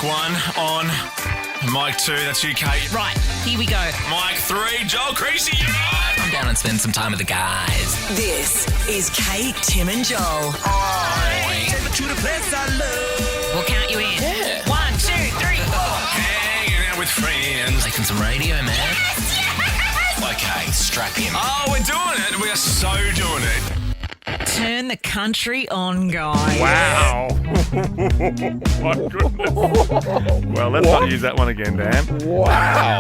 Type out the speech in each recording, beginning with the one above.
1 on. Mic 2, that's you, Kate. Right, here we go. Mic 3, Joel Creasy, you're on. Come down and spend some time with the guys. This is Kate, Tim and Joel. Take me to the place I love. We'll count you in. Yeah. 1, 2, 3, 4. Hanging out with friends. Making some radio, man. Okay, strap in. Oh, we're doing it. We are so doing it. Turn the country on, guys. Wow. My goodness. Well, let's not use that one again, Dan. Wow.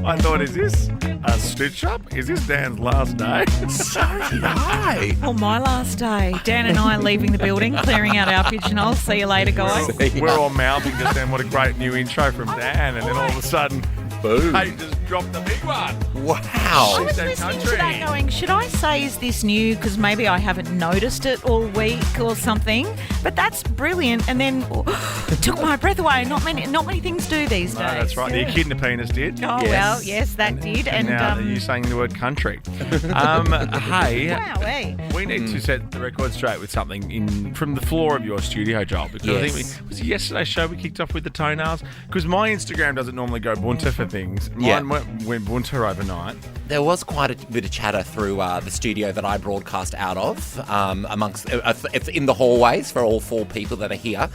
I thought, is this a stitch up? Is this Dan's last day? So did I. Well, my last day. Dan and I are leaving the building, clearing out our pigeonholes. See you later, guys. We're all mouthing just then, what a great new intro from Dan, and then all of a sudden, Boom. Kate just dropped the big one. I Wow. was That listening to country. that going, should I say, is this new? Because maybe I haven't noticed it all week or something. But that's brilliant. And then it took my breath away. Not many things do these days. No, that's right. Yeah. The echidna penis did. Oh, Yes. well, yes, that did. And now you're saying the word country. Hey, wow, hey. we need to set the record straight with something from the floor of your studio, Joel. Because I think Yes. was it yesterday's show we kicked off with the toenails? Because my Instagram doesn't normally go bunter for things. Yeah. Mine went bunter overnight. There was quite a bit of chatter through the studio that I broadcast out of, amongst it's in the hallways for all four people that are here.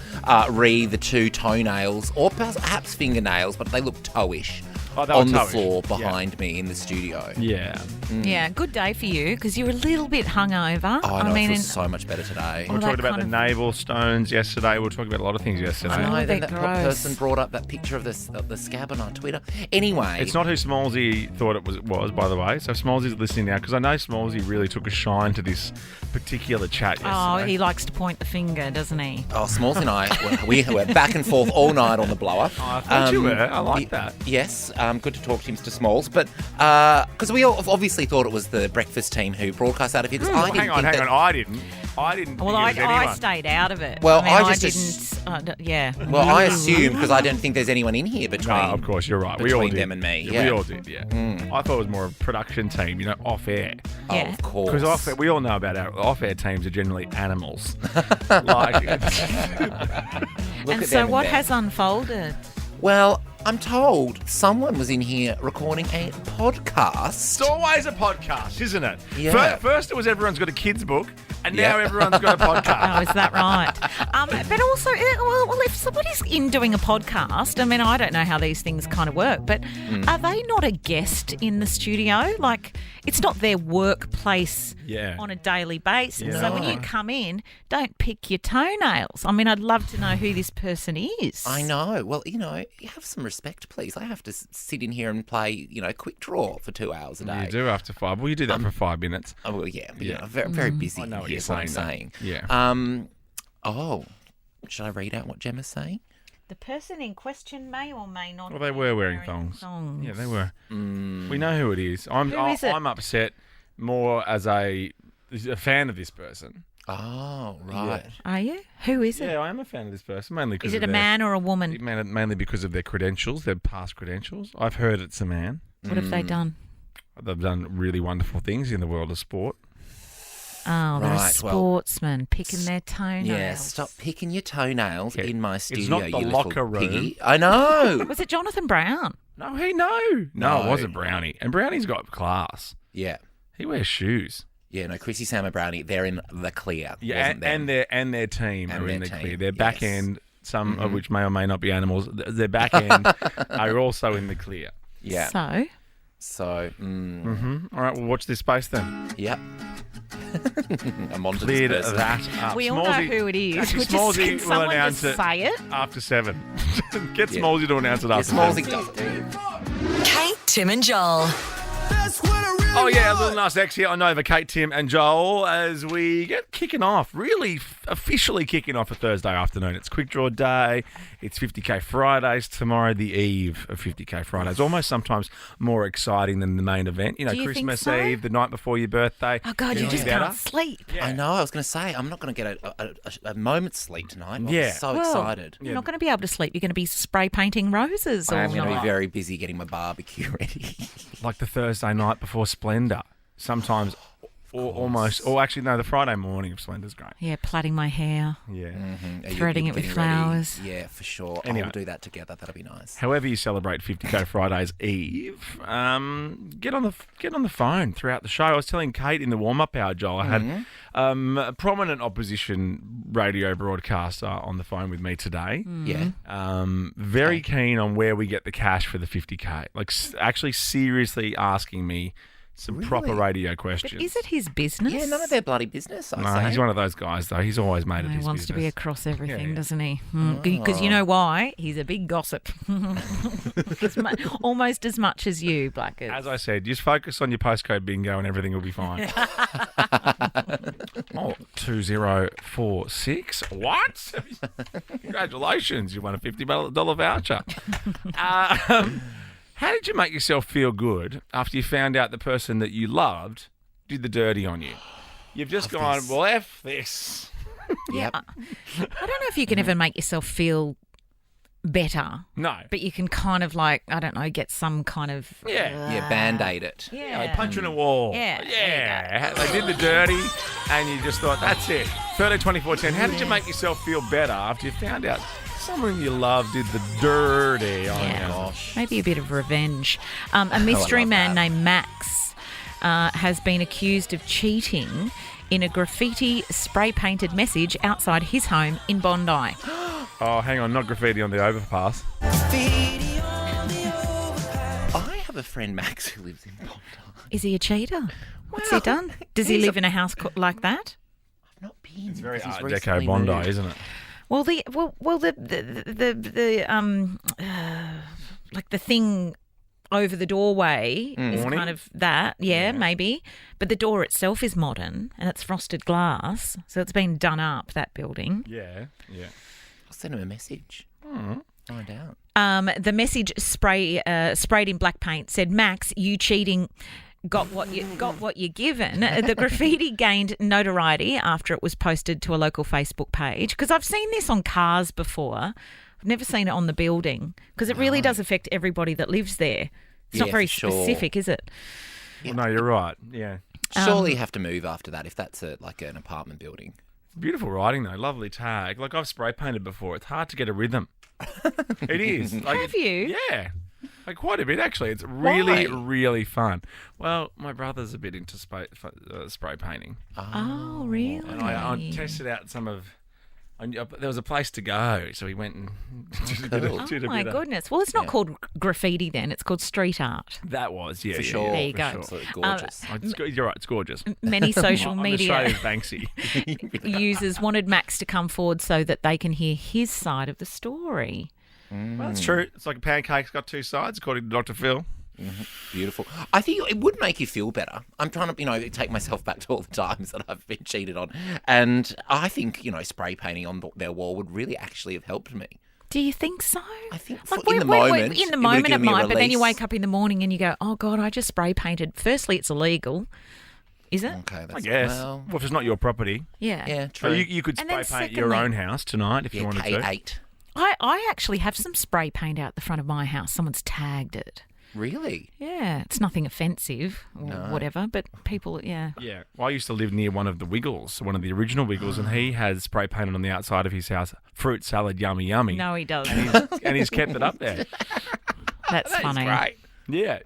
The two toenails, or perhaps fingernails, but they look toe-ish. Oh, they were on the toe-ish. floor behind me in the studio. Yeah. Yeah, good day for you because you're a little bit hungover. Oh, I know, it mean, feels so much better today. We Well, talked that about the kind of- navel stones yesterday. We were talking about a lot of things yesterday. I know, Oh, then they're that gross. person brought up that picture of the scab on our Twitter. Anyway. It's not who Smallsy thought it was, by the way. So Smallsy's listening now, because I know Smallsy really took a shine to this particular chat yesterday. Oh, he likes to point the finger, doesn't he? Oh, Smalls and I, we were back and forth all night on the blower. Oh, I thought you were. I like that. Yes, good to talk to Mr. Smalls, but because we all obviously thought it was the breakfast team who broadcast out of here. 'Cause I didn't Hang on. think that- I didn't. Well, Mm, think it was I anyone. stayed out of it. Well, I mean, I I just didn't. Yeah. Well, I assume because I don't think there's anyone in here between. No, of course, you're right. We all between did. them and me. Yeah, Yeah. we all did, yeah. I thought it was more a production team, off air. Oh, Yeah. of course. Because off air, we all know about our off air teams are generally animals. like, Look And at so them what there. has unfolded? Well, I'm told someone was in here recording a podcast. it's always a podcast, isn't it? Yeah. First it was everyone's got a kid's book, and Yeah. now everyone's got a podcast. Oh, is that right? But also, well, if somebody's in doing a podcast, I mean, I don't know how these things kind of work, but are they not a guest in the studio? Like, it's not their workplace Yeah. on a daily basis. Yeah. So when you come in, don't pick your toenails. I mean, I'd love to know who this person is. I know. Well, you have some respect, please. I have to sit in here and play, quick draw for 2 hours a day. You do after 5. Well, you do that for 5 minutes. Oh, well, yeah. But, Yeah. very, very busy. I know what Here's you're what I'm saying, saying. though. Yeah. Should I read out what Gemma's saying? The person in question may or may not. Well, they be were wearing thongs. Yeah, they were. We know who it is. Who is it? I'm upset more as a fan of this person. Oh, right. Are you? Who is it? Yeah, I am a fan of this person, mainly because Is it a man or a woman? Mainly because of their credentials, their past credentials. I've heard it's a man. What have they done? They've done really wonderful things in the world of sport. Oh, they're a Right, well, sportsman picking their toenails. Yeah, stop picking your toenails Yeah, in my it's studio, not the you little locker room. piggy. I know. Was it Jonathan Brown? No, No, No. it wasn't Brownie. And Brownie's got class. Yeah. He wears shoes. Yeah, no, Chrissy, Sam and Brownie, they're in the clear. Yeah, wasn't them. and their team And are in their the team, clear. Their back yes. end, some of which may or may not be animals, their back end are also in the clear. Yeah. So, All right, well, watch this space then. Yep. I'm on to Cleared this person. that up. we all know who it is. Actually, We're just Smallsy can will someone announce just it say it? after 7. Get Yeah. Smallsy to announce it Yeah, after Smallsy 7. does. Kate, Tim and Joel. Oh, yeah, a little nice X here on Nova, Kate, Tim and Joel, as we get kicking off, really officially kicking off a Thursday afternoon. It's Quick Draw Day. It's 50K Fridays. Tomorrow, the eve of 50K Fridays. Almost sometimes more exciting than the main event. Do you think Christmas so? Eve, the night before your birthday. Oh, God, you Feeling just better. can't sleep. Yeah. I know. I was going to say, I'm not going to get a moment's sleep tonight. I'm Yeah. so Well, excited. You're not going to be able to sleep. You're going to be spray painting roses all I'm going to be night. very busy getting my barbecue ready. Like the Thursday night before Splendor. Sometimes Or actually, no, the Friday morning of Splendour's great. Yeah, plaiting my hair, Yeah. threading it with getting flowers. ready. Yeah, for sure. Anyway. I'll do that together. That'll be nice. However you celebrate 50K Fridays Eve, get on the phone throughout the show. I was telling Kate in the warm-up hour, Joel, I had a prominent opposition radio broadcaster on the phone with me today. Yeah. Very keen on where we get the cash for the 50K. Like, actually seriously asking me some proper radio questions. But is it his business? Yeah, none of their bloody business, I No, say. he's one of those guys, though. He's always made it He his wants to be business. across everything, Yeah. doesn't he? Because you know why? He's a big gossip. Almost as much as you, Blackers. As I said, just focus on your postcode bingo and everything will be fine. 2046. What? Congratulations, you won a $50 voucher. How did you make yourself feel good after you found out the person that you loved did the dirty on you? You've just gone, well, F this. Yep. I don't know if you can ever make yourself feel better, No. but you can kind of like, I don't know, get some kind of... Yeah, Band-Aid it. Yeah. Like punch in a wall. Yeah, Yeah. They did the dirty and you just thought, that's it. 13, 24, 10. How did you make yourself feel better after you found out someone you love did the dirty on you? Gosh. Maybe a bit of revenge. A mystery love man that. named Max has been accused of cheating in a graffiti spray-painted message outside his home in Bondi. Oh, hang on. Not graffiti on the overpass. I have a friend, Max, who lives in Bondi. Is he a cheater? What's he done? Does he live in a house like that? I've not been. It's very because Art he's Deco recently Bondi, moved. isn't it? Well, the thing over the doorway is Awning? kind of that, maybe. But the door itself is modern and it's frosted glass, so it's been done up, that building. Yeah. I'll send him a message. Find out. The message sprayed in black paint said, "Max, you cheating. Got what you're given." The graffiti gained notoriety after it was posted to a local Facebook page. Because I've seen this on cars before. I've never seen it on the building because it really does affect everybody that lives there. It's not Yeah, very for sure. specific, is it? Well, no, you're right. Yeah. Surely you have to move after that if that's like an apartment building. Beautiful writing, though. Lovely tag. Like, I've spray painted before. It's hard to get a rhythm. It is. Like, Have you? Yeah. Like, quite a bit, actually. It's really, Why? really fun. Well, my brother's a bit into spray painting. Oh, really? And I tested out some of... there was a place to go, so we went and did Oh, my goodness. Well, it's not called graffiti then. It's called street art. That was, yeah. For yeah, sure. yeah, There you for go. sure. Absolutely gorgeous. You're right, it's gorgeous. Many social I'm media Australia's Banksy. users wanted Max to come forward so that they can hear his side of the story. Well, that's true. It's like a pancake's got two sides, according to Dr. Phil. Beautiful. I think it would make you feel better. I'm trying to, take myself back to all the times that I've been cheated on. And I think, spray painting on their wall would really actually have helped me. Do you think so? I think in the moment it would've it given me a might, but then you release. wake up in the morning and you go, "Oh God, I just spray painted." Firstly, it's illegal, is it? Okay, that's I guess. Well, Well, if it's not your property. Yeah. yeah, So true. you could And spray then paint your secondly- own house tonight if you yeah, wanted to. K8. I actually have some spray paint out the front of my house. Someone's tagged it. Really? Yeah, it's nothing offensive or whatever, but people, yeah. Yeah. Well, I used to live near one of the Wiggles, one of the original Wiggles, and he has spray painted on the outside of his house, fruit salad, yummy, yummy. No, he doesn't. And he's kept it up there. That's funny. Great. Yeah.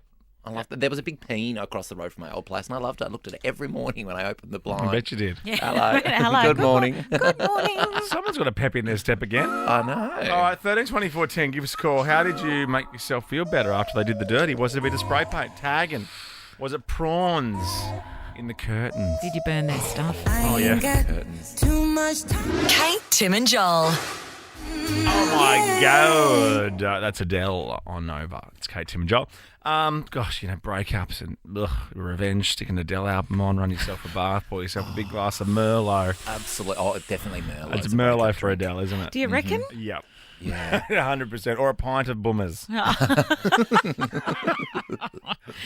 I loved that. There was a big peen across the road from my old place, and I loved it. I looked at it every morning when I opened the blind. I bet you did. Hello. Hello. Good morning. Good morning. Someone's got a pep in their step again. I know. All right, 13 24 10, give us a call. How did you make yourself feel better after they did the dirty? Was it a bit of spray paint, tagging? Was it prawns in the curtains? Did you burn their stuff? Oh, yeah. Curtains. Kate, Tim and Joel. Oh, my God. That's Adele on Nova. It's Kate, Tim and Joel. Gosh, breakups and revenge, stick an Adele album on, run yourself a bath, pour yourself a big glass of Merlot. Absolutely. Oh, definitely Merlot. It's Merlot for Adele, isn't it? Do you reckon? Yep. Yeah. 100%. Or a pint of Bummers.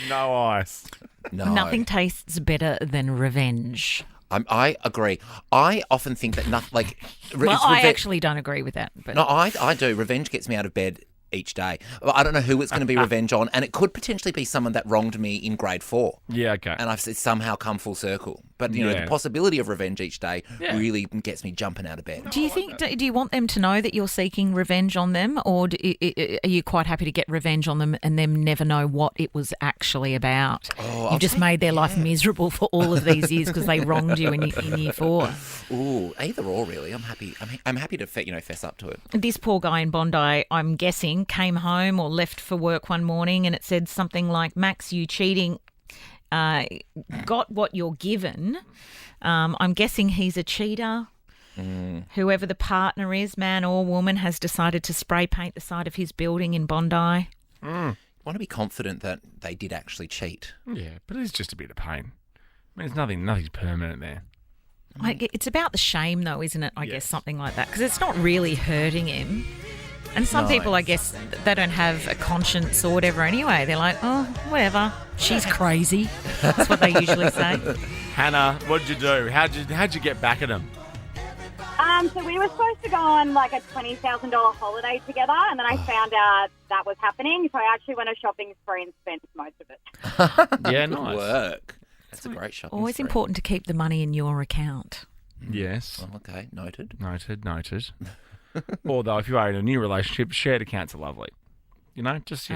No ice. No. Nothing tastes better than revenge. I agree. I often think that nothing like. Well, I actually don't agree with that. But No, I do. Revenge gets me out of bed each day. Well, I don't know who it's going to be revenge on, and it could potentially be someone that wronged me in grade 4. Yeah, okay. And I've somehow come full circle. But, you know, the possibility of revenge each day really gets me jumping out of bed. Do you think? Do you want them to know that you're seeking revenge on them, or are you quite happy to get revenge on them and them never know what it was actually about? You've just made their life miserable for all of these years because they wronged you in year 4. Ooh, either or, really. I'm happy. I'm happy to fess up to it. This poor guy in Bondi, I'm guessing, came home or left for work one morning and it said something like, "Max, you cheating. Got what you're given." I'm guessing he's a cheater. Whoever the partner is, man or woman, has decided to spray paint the side of his building in Bondi. I want to be confident that they did actually cheat. Yeah, but it's just a bit of pain. I mean, nothing's permanent there. It's about the shame, though, isn't it? I guess something like that, because it's not really hurting him. And some people, I guess, they don't have a conscience or whatever anyway. They're like, oh, whatever. She's crazy. That's what they usually say. Hannah, what did you do? How'd you get back at him? So we were supposed to go on like a $20,000 holiday together, and then I found out that was happening. So I actually went a shopping spree and spent most of it. Yeah, Good nice work. That's a great shopping Always spree. important to keep the money in your account. Yes. Oh, okay, noted. Noted. Although, if you are in a new relationship, shared accounts are lovely. You know, just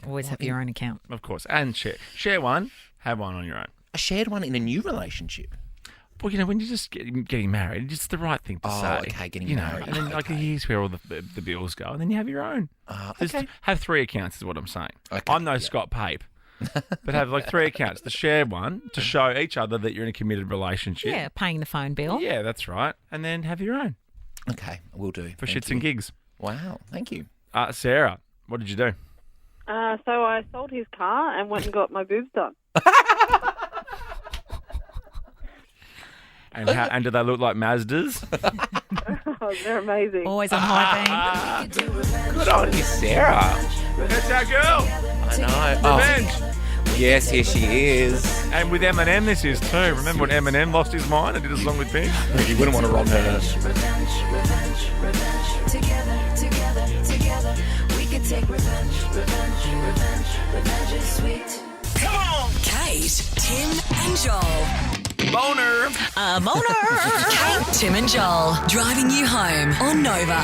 always have your own account. of course, and share one, have one on your own. I shared one in a new relationship. Well, you know, when you're just getting married, it's the right thing to say. Oh, okay, getting married. And then, like, here's where all the bills go, and then you have your own. Just okay. have 3 accounts is what I'm saying. Okay, I'm no Scott Pape, but have like 3 accounts. The shared one to show each other that you're in a committed relationship. Yeah, paying the phone bill. Yeah, that's right. And then have your own. Okay, will do. For Thank shits you. and gigs. Wow, thank you. Sarah, what did you do? So I sold his car and went and got my boobs done. And do they look like Mazdas? Oh, they're amazing. Always on high beam. Good on you, Sarah. That's our girl. I know. Revenge. Yes, here she is. And with Eminem, this is too. Remember when Eminem lost his mind and did a song with Pink? You wouldn't want to wrong her. Come on. Kate, Tim and Joel. Boner. Kate, Tim and Joel. Driving you home on Nova.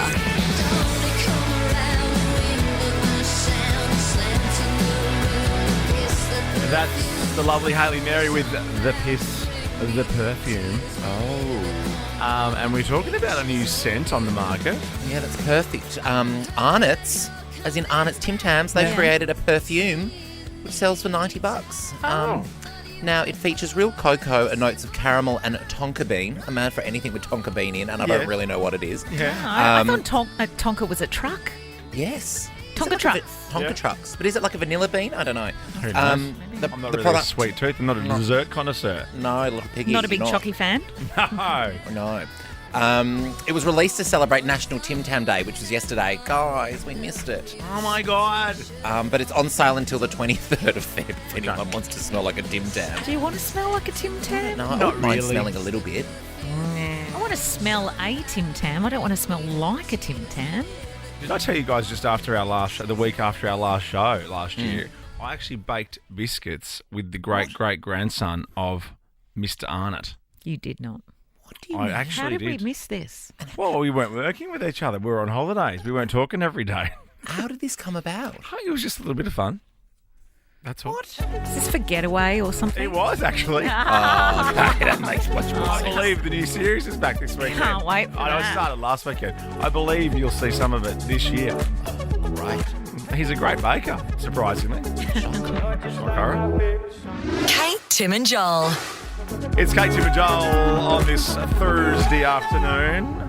That's the lovely Hayley Mary with The Piss, The Perfume. Oh. And we're talking about a new scent on the market. Yeah, that's perfect. Arnott's, as in Arnott's Tim Tams, they've created a perfume which sells for $90. Now, it features real cocoa and notes of caramel and tonka bean. I'm mad for anything with tonka bean in, and I don't really know what it is. Yeah. I thought Tonka was a truck. Yes. Tonka trucks. Tonka trucks. But is it like a vanilla bean? I don't know. Who knows? I'm I'm not really a sweet tooth. I'm not a dessert connoisseur. No, little piggy. Not a big Chocky fan. No. No. It was released to celebrate National Tim Tam Day, which was yesterday. Guys, we missed it. Oh, my God. But it's on sale until the 23rd of Feb if anyone wants to smell like a Tim Tam. Do you want to smell like a Tim Tam? No, I Not wouldn't mind really. smelling a little bit. I want to smell a Tim Tam. I don't want to smell like a Tim Tam. Did I tell you guys just after our last show, the week after our last show last year, I actually baked biscuits with the great-great-grandson of Mr. Arnott. You did not. What do you I mean? actually How did did. we miss this? Well, we weren't working with each other. We were on holidays. We weren't talking every day. How did this come about? It was just a little bit of fun. That's all. What? Is this for Getaway or something? It was, actually. That makes much more I sense. believe the new series is back this weekend. Can't wait for I know it that. started last weekend. I believe you'll see some of it this year. Right. He's a great baker, surprisingly. Shocker. Kate, Tim and Joel. It's Kate, Tim and Joel on this Thursday afternoon.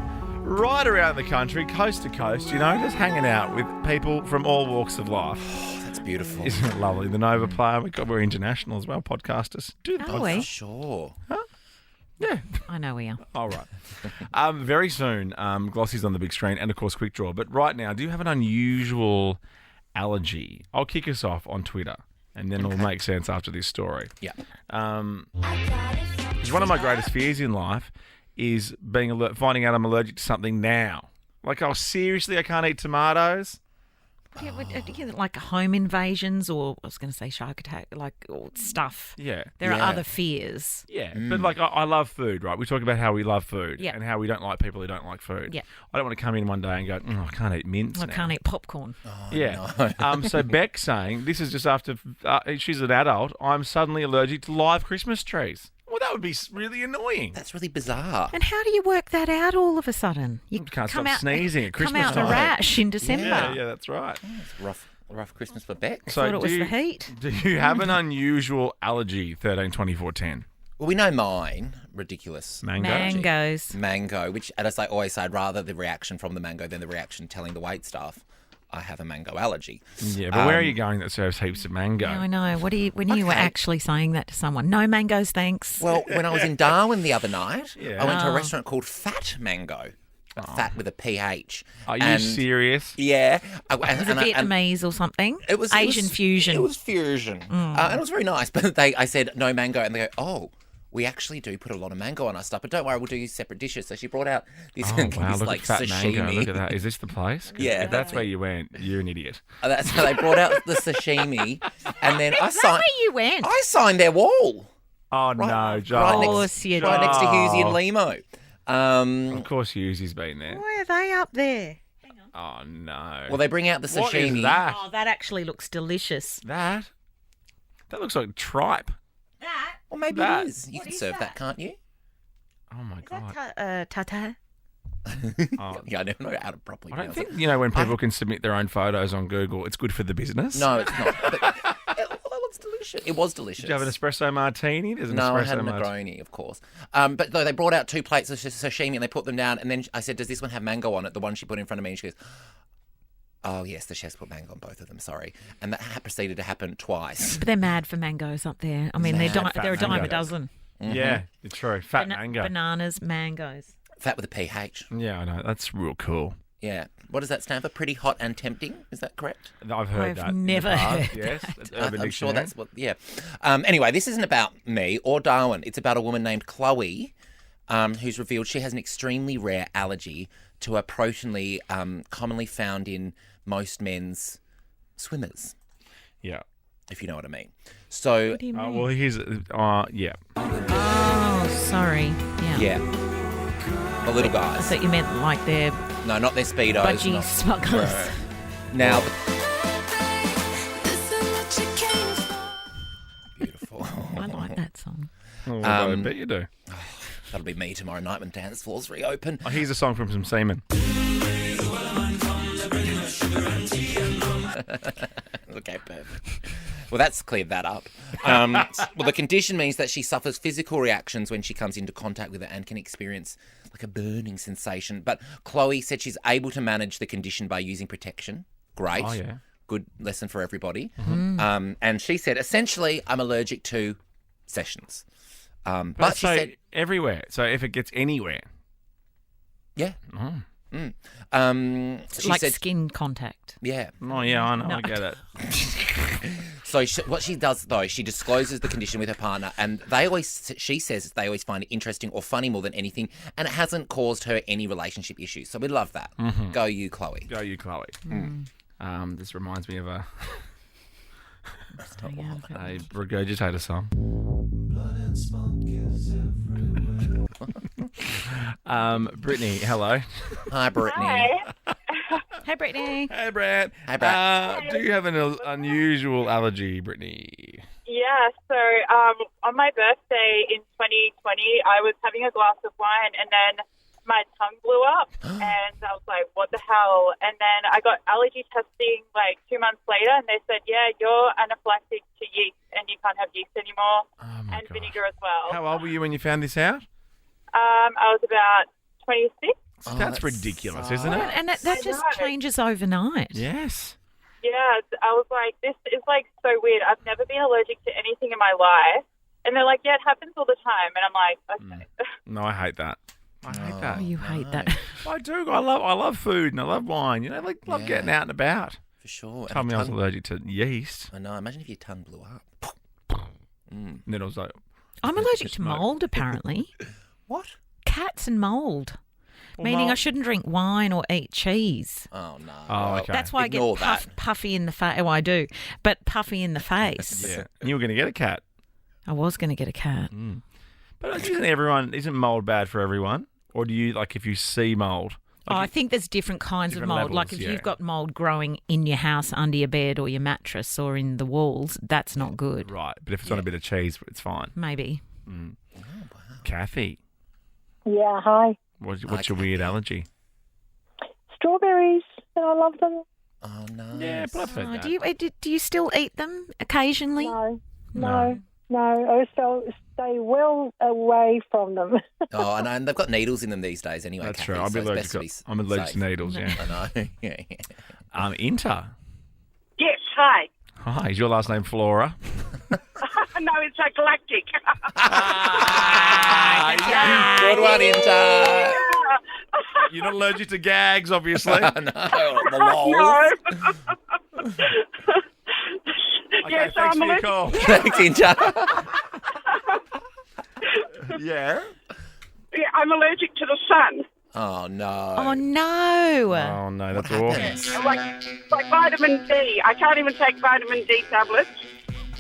Right around the country, coast to coast, you know, just hanging out with people from all walks of life. That's beautiful. Isn't it lovely? The Nova player, we're international as well, podcasters. Do the Are podcast. we? Sure. Yeah. I know we are. All right. Very soon, Glossy's on the big screen and, of course, Quick Draw. But right now, do you have an unusual allergy? I'll kick us off on Twitter, and then it'll make sense after this story. Yeah. Because one of my greatest fears in life is finding out I'm allergic to something now. Like, seriously, I can't eat tomatoes? like home invasions, or I was going to say shark attack, or stuff. Yeah. There are Yeah. other fears. Yeah, but like I love food, right? We talk about how we love food Yeah. and how we don't like people who don't like food. Yeah. I don't want to come in one day and go, I can't eat mince I now." can't eat popcorn. Yeah. So Beck's saying this is just after she's an adult. I'm suddenly allergic to live Christmas trees. Well, that would be really annoying. That's really bizarre. And how do you work that out all of a sudden? You Can't come stop sneezing at Christmas Come out in a time. rash in December. Yeah, that's right. It's rough Christmas for Beck. So Thought it was the heat. Do you have an unusual allergy? 13, 24, 10. Well, we know mine. Ridiculous. Mango. Mangoes. Mango, which, as I always say, I'd rather the reaction from the mango than the reaction telling the wait staff I have a mango allergy. Yeah, but where are you going that serves heaps of mango? Yeah, I know. When you were Okay. actually saying that to someone? No mangoes, thanks. Well, when I was in Darwin the other night, Yeah. I went to a Oh. restaurant called Fat Mango. Fat with a PH. Are you And- serious? Yeah. Was it Vietnamese or something? It was Asian fusion. It was fusion. And it was very nice. But I said no mango, and they go, "Oh, we actually do put a lot of mango on our stuff, but don't worry, we'll do separate dishes." So she brought out this, Oh, wow, this look like at fat sashimi. mango. Look at that. Is this the place? 'Cause Yeah. If that's where you went, you're an idiot. That's how they brought out the sashimi, and then I Is that signed. where you went? I signed their wall Oh, Right- no, Joel. right Of next, course you right next to Husey Oh. and Limo. Of course, Hughesy's been there. Why are they up there? Oh, no. Well, they bring out the sashimi. What is that? Oh, that actually looks delicious. That looks like tripe. That? Well, maybe That- it is. You What can is serve that, that? can't you? Oh, my Is God. that tata? Oh, Yeah, I never know how to properly I don't pronounce think, when people can submit their own photos on Google, it's good for the business. it. No, it's not. But it looks delicious. It was delicious. Did you have an espresso martini? There's an No, espresso I had a martini. Negroni, of course. But though they brought out 2 plates of sashimi and they put them down, and then I said, "Does this one have mango on it?" The one she put in front of me, and she goes, "Oh yes, the chef's put mango on both of them. Sorry." And that proceeded to happen twice. But they're mad for mangoes up there. I mean, Mad they're a dime mango. a dozen. Yeah, it's true. Fat mango. Bananas, mangoes. Fat with a PH. Yeah, I know. That's real cool. Yeah. What does that stand for? Pretty hot and tempting. Is that correct? I've heard I've that. in the never past, heard Yes, that's Urban I'm sure Dictionary. that's what. Yeah. Anyway, this isn't about me or Darwin. It's about a woman named Chloe, who's revealed she has an extremely rare allergy to a protein commonly found in most men's swimmers, Yeah. if you know what I mean. So, What do you mean? Well, here's. Yeah. Oh, sorry. Yeah. yeah. The little I guys. thought you meant like they're No, not their Speedos. budgie not- smugglers. Now, beautiful. I like that song. Oh, I bet you do. That'll be me tomorrow night when dance floors reopen. Oh, here's a song from some seamen. Okay, perfect. Well, that's cleared that up. Well, the condition means that she suffers physical reactions when she comes into contact with it and can experience like a burning sensation. But Chloe said she's able to manage the condition by using protection. Great. Oh, yeah. Good lesson for everybody. And she said, essentially, I'm allergic to sessions. But she so said, everywhere. So if it gets anywhere. yeah. Oh. She Like said, skin contact. yeah. Oh, yeah, I know. No. I get it. So what she does, though, she discloses the condition with her partner, and she says they always find it interesting or funny more than anything, and it hasn't caused her any relationship issues. So we love that. Go you, Chloe. Go you, Chloe. This reminds me of a regurgitator song. Brittany, hello. Hi, Brittany. Hey, Brittany. Hey, Brad. Hey, Brad. Do you have an unusual allergy, Brittany? Yeah, so on my birthday in 2020, I was having a glass of wine and then my tongue blew up and I was like, what the hell? And then I got allergy testing like 2 months later and they said, yeah, you're anaphylactic to yeast and you can't have yeast anymore Oh, and vinegar as well. How old were you when you found this out? I was about 26. Oh, That's that ridiculous, sucks. isn't it? And that just know. changes overnight. Yes. Yeah, I was like, this is like so weird. I've never been allergic to anything in my life. And they're like, yeah, it happens all the time. And I'm like, okay. No, I hate that. I hate that. Oh, you hate that. I do. I love food and I love wine. You know, love Yeah. getting out and about. For sure. Told And me your I was tongue- allergic to yeast. I know. Imagine if your tongue blew up. And then I was like, I'm allergic to Smoke. mould, apparently. What? Cats and mould. Meaning I shouldn't drink wine or eat cheese. Oh, no. Oh, okay. That's why I Ignore get puffy in the face. Oh, I do. But puffy in the face. Yeah. And you were going to get a cat. I was going to get a cat. But isn't mould bad for everyone? Or do you, like, if you see mould? I think there's different kinds different of mould. levels, Like if yeah. you've got mould growing in your house, under your bed or your mattress or in the walls, that's not good. Right. But if it's on a bit of cheese, it's fine. Maybe. Kathy, Yeah, hi. what's your weird allergy? Strawberries, and I love them. Oh, no. Yeah, but I've heard that. Do you still eat them occasionally? No. I stay well away from them. Oh, I know, and they've got needles in them these days anyway. That's Kathy, true. I'm allergic to needles, yeah. I know. Yeah. Inter. Yes, hi. Hi, is your last name Flora? No, it's a galactic. Good one, Inter. You're not allergic to gags, obviously. No, the lols. No. Okay, Yes, thanks I'm for your allergic. call. Thanks, Inter. Yeah. Yeah, I'm allergic to the sun. Oh, no. Oh, no. Oh, no, that's awful. Like vitamin D. I can't even take vitamin D tablets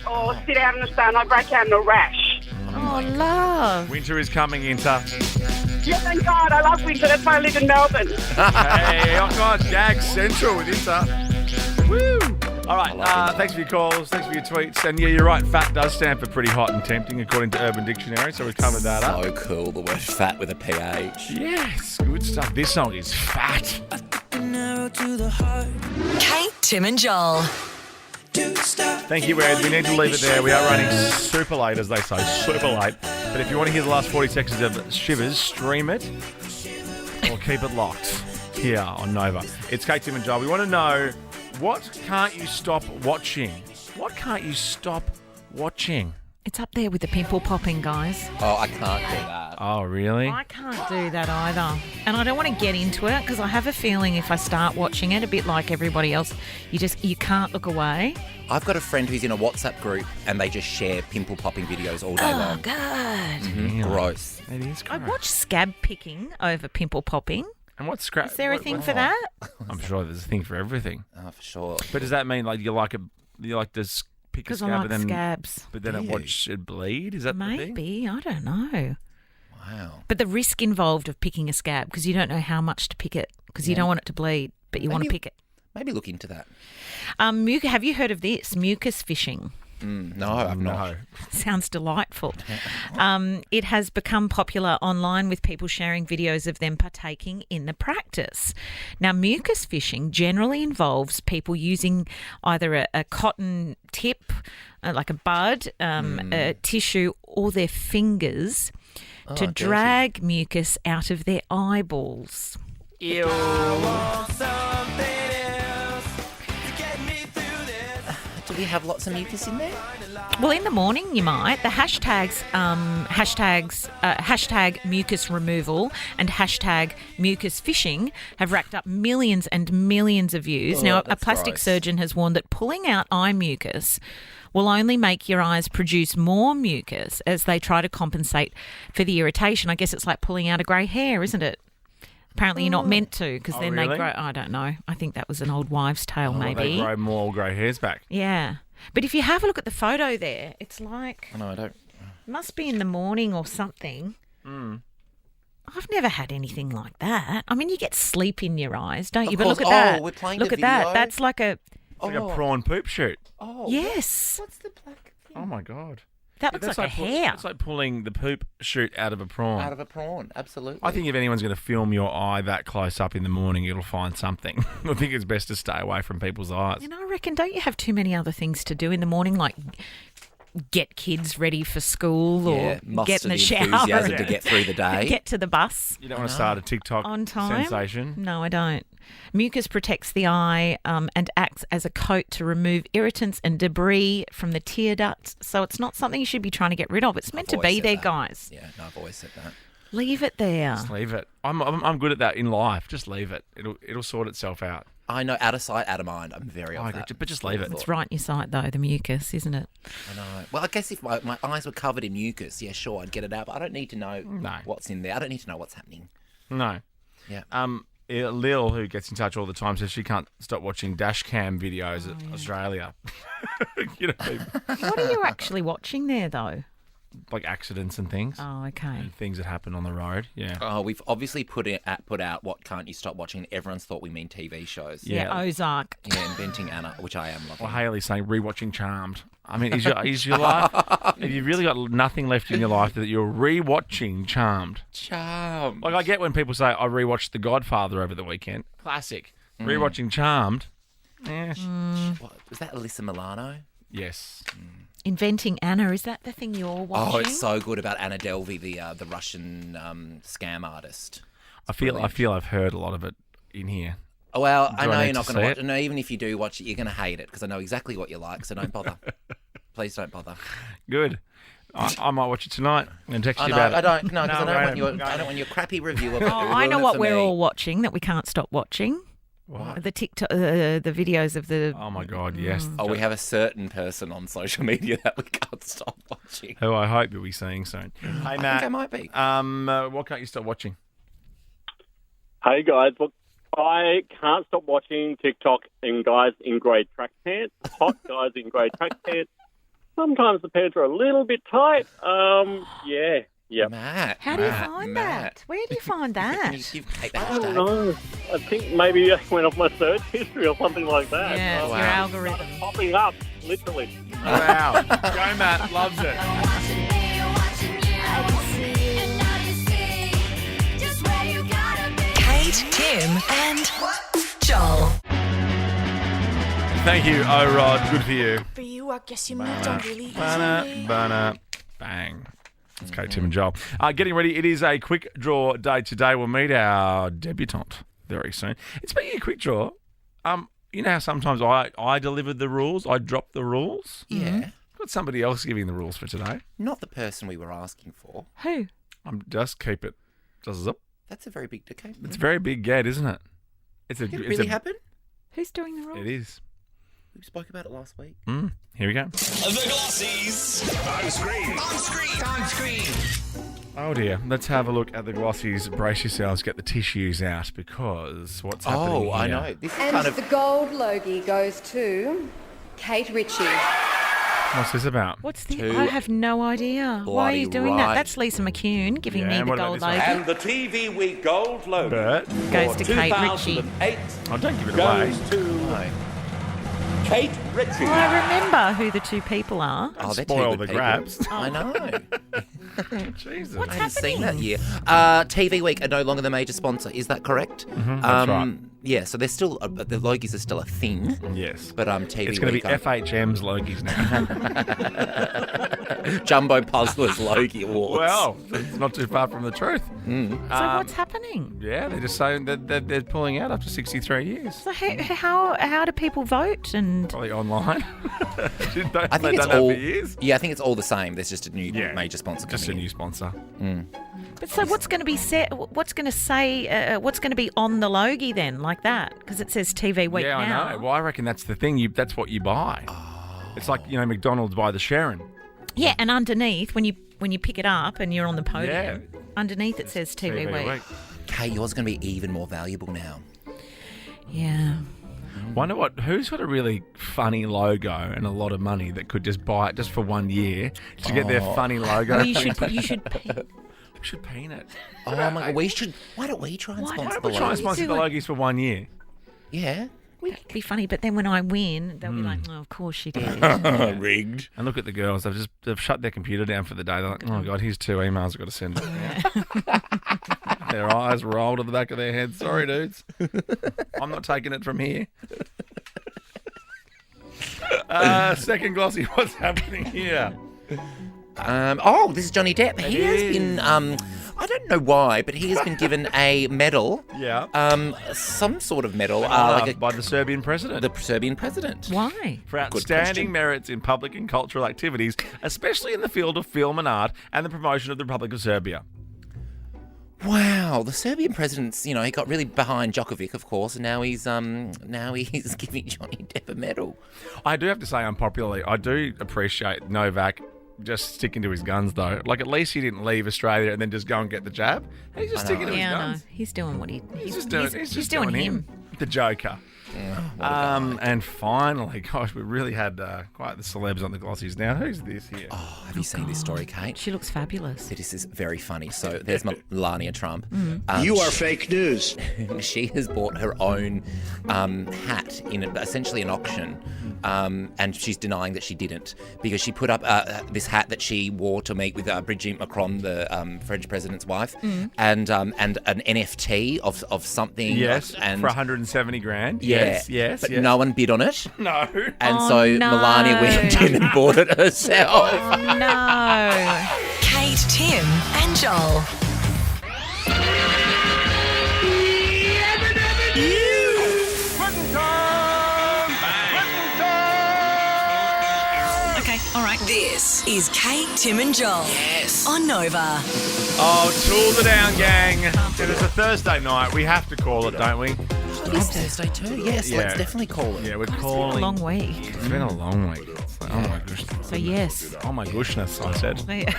or sit out in the sun. I break out in a rash. Oh, love. Winter is coming, Inter. Yeah, thank God. I love winter. That's why I live in Melbourne. Hey, oh God, Gag Central with Inter. Woo! All right, thanks for your calls, thanks for your tweets. And yeah, you're right, fat does stand for pretty hot and tempting, according to Urban Dictionary, so we've covered that up. So cool, the word fat with a PH. Yes, good stuff. This song is fat. Kate, Tim and Joel. Thank you, Ed. We need to leave it there. We are running super late, as they say, super late. But if you want to hear the last 40 seconds of Shivers, stream it or keep it locked here on Nova. It's Kate, Tim and Joel. We want to know, what can't you stop watching? What can't you stop watching? It's up there with the pimple popping, guys. Oh, I can't do that. Oh, really? I can't do that either. And I don't want to get into it because I have a feeling if I start watching it, a bit like everybody else, you can't look away. I've got a friend who's in a WhatsApp group and they just share pimple popping videos all day Oh, long. God. Mhm, gross. It is I gross. watch scab picking over pimple popping. And what's scrap? Is there a thing for that? I'm sure there's a thing for everything. Oh, for sure. But does that mean like you like to pick a Because scab I like and then scabs. but then watch it bleed? Is that the thing? Maybe. I don't know. Wow. But the risk involved of picking a scab, because you don't know how much to pick it, because you don't want it to bleed, but you want to pick it. Maybe look into that. Have you heard of this? Mucus fishing. No, I've not. Sounds delightful. It has become popular online with people sharing videos of them partaking in the practice. Now, mucus fishing generally involves people using either a cotton tip, like a bud, a tissue, or their fingers to dirty. drag mucus out of their eyeballs. Ew. Do we have lots of mucus in there? Well, in the morning you might. The hashtags hashtag mucus removal and hashtag mucus fishing have racked up millions and millions of views. Now, a that's plastic gross. surgeon has warned that pulling out eye mucus will only make your eyes produce more mucus as they try to compensate for the irritation. I guess it's like pulling out a grey hair, isn't it? Apparently you're not meant to, because then really? they grow... I don't know. I think that was an old wives' tale, maybe. They grow more grey hairs back. Yeah. But if you have a look at the photo there, it's like... Oh, no, I don't. Must be in the morning or something. I've never had anything like that. I mean, you get sleep in your eyes, don't you? Of But look course. at that. Oh, we're playing look the at that. video. That's like a... It's like a prawn poop shoot. Oh, Yes. What's the black thing? Oh my God. That looks That's like a hair. It's like pulling the poop shoot out of a prawn. Out of a prawn, absolutely. I think if anyone's going to film your eye that close up in the morning, it'll find something. I think it's best to stay away from people's eyes. And I reckon, don't you have too many other things to do in the morning, like get kids ready for school or muster get in the shower enthusiasm and to get through the day. get to the bus You don't want to start a TikTok on time? sensation. No, I don't. Mucus protects the eye and acts as a coat to remove irritants and debris from the tear ducts. So it's not something you should be trying to get rid of. It's meant to always be said there, that. guys. Yeah, no, I've always said that. Leave it there. Just leave it. I'm good at that in life. Just leave it. It'll sort itself out. I know, out of sight, out of mind. I'm very I of agree, that. but just leave it. It's right in your sight, though, the mucus, isn't it? I know. Well, I guess if my eyes were covered in mucus, yeah, sure, I'd get it out. But I don't need to know what's in there. I don't need to know what's happening. No. Yeah. Lil, who gets in touch all the time, says she can't stop watching dash cam videos at Australia. You know, What are you actually watching there, though? like accidents and things. Oh, okay. And things that happen on the road. Yeah. Oh, we've obviously put out What Can't You Stop Watching? Everyone's thought we mean TV shows. Yeah, Ozark. Yeah, Inventing Anna, which I am loving. Well, Hayley's saying rewatching Charmed. I mean, is your life? Have you really got nothing left in your life that you're rewatching Charmed? Charmed. Like I get when people say I rewatched The Godfather over the weekend. Classic. Rewatching Charmed. Yeah. What, was that Alyssa Milano? Yes. Inventing Anna, is that the thing you're watching? Oh, it's so good about Anna Delvey, the Russian scam artist. I feel I've heard a lot of it in here. Oh, well, I Do know I you're need not to going to see watch it? it. No, even if you do watch it, you're going to hate it because I know exactly what you like, so don't bother. Please don't bother. Good. I might watch it tonight and text Oh, you no, about it. I don't, no, because No, I don't want your crappy review of it. Oh, I know what we're all watching that we can't stop watching. What? The TikTok, the videos of the. Oh my God, yes. Oh, we have a certain person on social media that we can't stop watching. Who I hope you'll be seeing soon. Hey, I Matt. think I might be. What can't you stop watching? Hey guys, look, I can't stop watching TikTok and guys in grey track pants, hot guys in grey track pants. Sometimes the pants are a little bit tight. Yeah. Matt. How do you find that? Where do you find that? You take the I don't hashtag. know. I think maybe I went off my search history or something like that. Yeah, it's your algorithm. Popping up, literally. Wow. Go, Matt. Loves it. Kate, Tim, and Joel. Thank you, O-Rod. Good for you. For you, I guess you moved on really easily. Bang. It's Kate, Tim and Joel. Getting ready. It is a quick draw day today. We'll meet our debutante very soon. It's being a quick draw. You know how sometimes I delivered the rules? I dropped the rules? Yeah. Got somebody else giving the rules for today. Not the person we were asking for. Who? Just keep it. Just up. That's a very big decade. It's a very big gad, isn't it? Did it really happen? Who's doing the rules? It is. We spoke about it last week. Here we go. The Glossies. On screen. On screen. On screen. Oh dear. Let's have a look at the glossies. Brace yourselves, get the tissues out because what's happening here? I know. This is And kind of... the gold logie goes to Kate Ritchie. What's this about? What's the? Too I have no idea. Why are you bloody doing that? right. That's Lisa McCune giving Yeah, me and the what about gold this one? logie. And the TV Week Gold logo Bert. Goes to Kate Ritchie. 2008 Oh, don't give it away. goes to Kate Ritchie. Well, I remember who the two people are. Oh, they're Spoil two the good people. grabs. I know. Jesus. What's I haven't seen that happening? year. TV Week are no longer the major sponsor. Is that correct? That's right. Yeah, so they're still the Logies are still a thing. Yes. But TV It's going to be Week FHM's Logies now. Jumbo Puzzlers Logie Awards. Well, it's not too far from the truth. So what's happening? Yeah, they're just saying that they're pulling out after 63 years. So how do people vote? And Probably online. I They've think it's done that all. for years. Yeah, I think it's all the same. There's just a new Yeah. major sponsor. Just a coming new sponsor. but so what's going to be set? What's going to say? What's going to be on the logie then, like that? Because it says TV Week Yeah, now. I know. Well, I reckon that's the thing. That's what you buy. It's like, McDonald's buy the Sharon. Yeah, and underneath when you pick it up and you're on the podium, Yeah. underneath it says TV Week. Hey, yours is going to be even more valuable now. Yeah. Wonder who's got a really funny logo and a lot of money that could just buy it just for 1 year to get their funny logo. Well, you should pay. We should paint it. Oh my God, why don't we try and Why sponsor Why the don't we try and Logies? sponsor the Logies for 1 year? Yeah. That'd be funny, but then when I win, they'll be like, "Oh, of course she did." Rigged. And look at the girls. They've shut their computer down for the day. They're like, oh God, here's 2 emails I've got to send. Their eyes roll to the back of their heads. Sorry, dudes. I'm not taking it from here. Second glossy, what's happening here? This is Johnny Depp. He has been, I don't know why, but he has been given a medal. Yeah. Some sort of medal. By the Serbian president. The Serbian president. Why? For Good outstanding question. merits in public and cultural activities, especially in the field of film and art and the promotion of the Republic of Serbia. Wow, the Serbian president's, he got really behind Djokovic, of course, and now he's giving Johnny Depp a medal. I do have to say, unpopularly, I do appreciate Novak just sticking to his guns, though. Like, at least he didn't leave Australia and then just go and get the jab. He's just sticking to his guns. No, he's doing what He's just doing him. The Joker. And finally, gosh, we really had quite the celebs on the glossies. Now, who's this here? Oh, have you seen this story, Kate? She looks fabulous. This is very funny. So there's Melania Trump. You are fake news. She has bought her own hat in essentially an auction, and she's denying that she didn't because she put up this hat that she wore to meet with Brigitte Macron, the French president's wife, and an NFT of something. Yes, and for 170 grand. Yes. But no one bid on it. No. And so Melania went in and bought it herself. Oh, no. Kate, Tim, and Joel. Okay, all right. This is Kate, Tim, and Joel. Yes. On Nova. Oh, tool the down, gang. It is a Thursday night. We have to call it, don't we? It is Thursday too. Yes, let's definitely call it. Yeah, we're It's been calling. a long week. It's been a long week. It's like, oh my goodness. So, yes. Oh my goodness, I said. Yeah,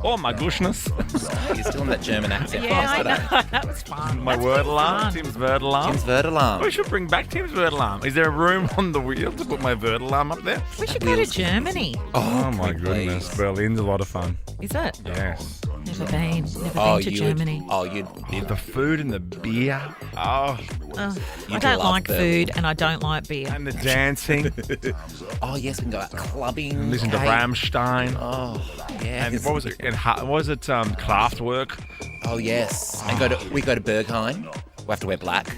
Oh my goodness. You're still in that German accent. I know. That was fun. My That's word really alarm. fun. Tim's word alarm. Tim's word alarm. We should bring back Tim's word alarm. Is there a room on the wheel to put my word alarm up there? We should go to Germany. Oh my please. goodness. Berlin's a lot of fun. Is it? Yes. Never been to Germany. The food and the beer. Oh. I don't like food and I don't like beer. And the dancing. Oh, yes, we can go out clubbing. Listen to Kate. Rammstein. Oh, yes. And what was it? And what was it? Kraftwerk. Oh, yes. And we go to Berghain. We have to wear black.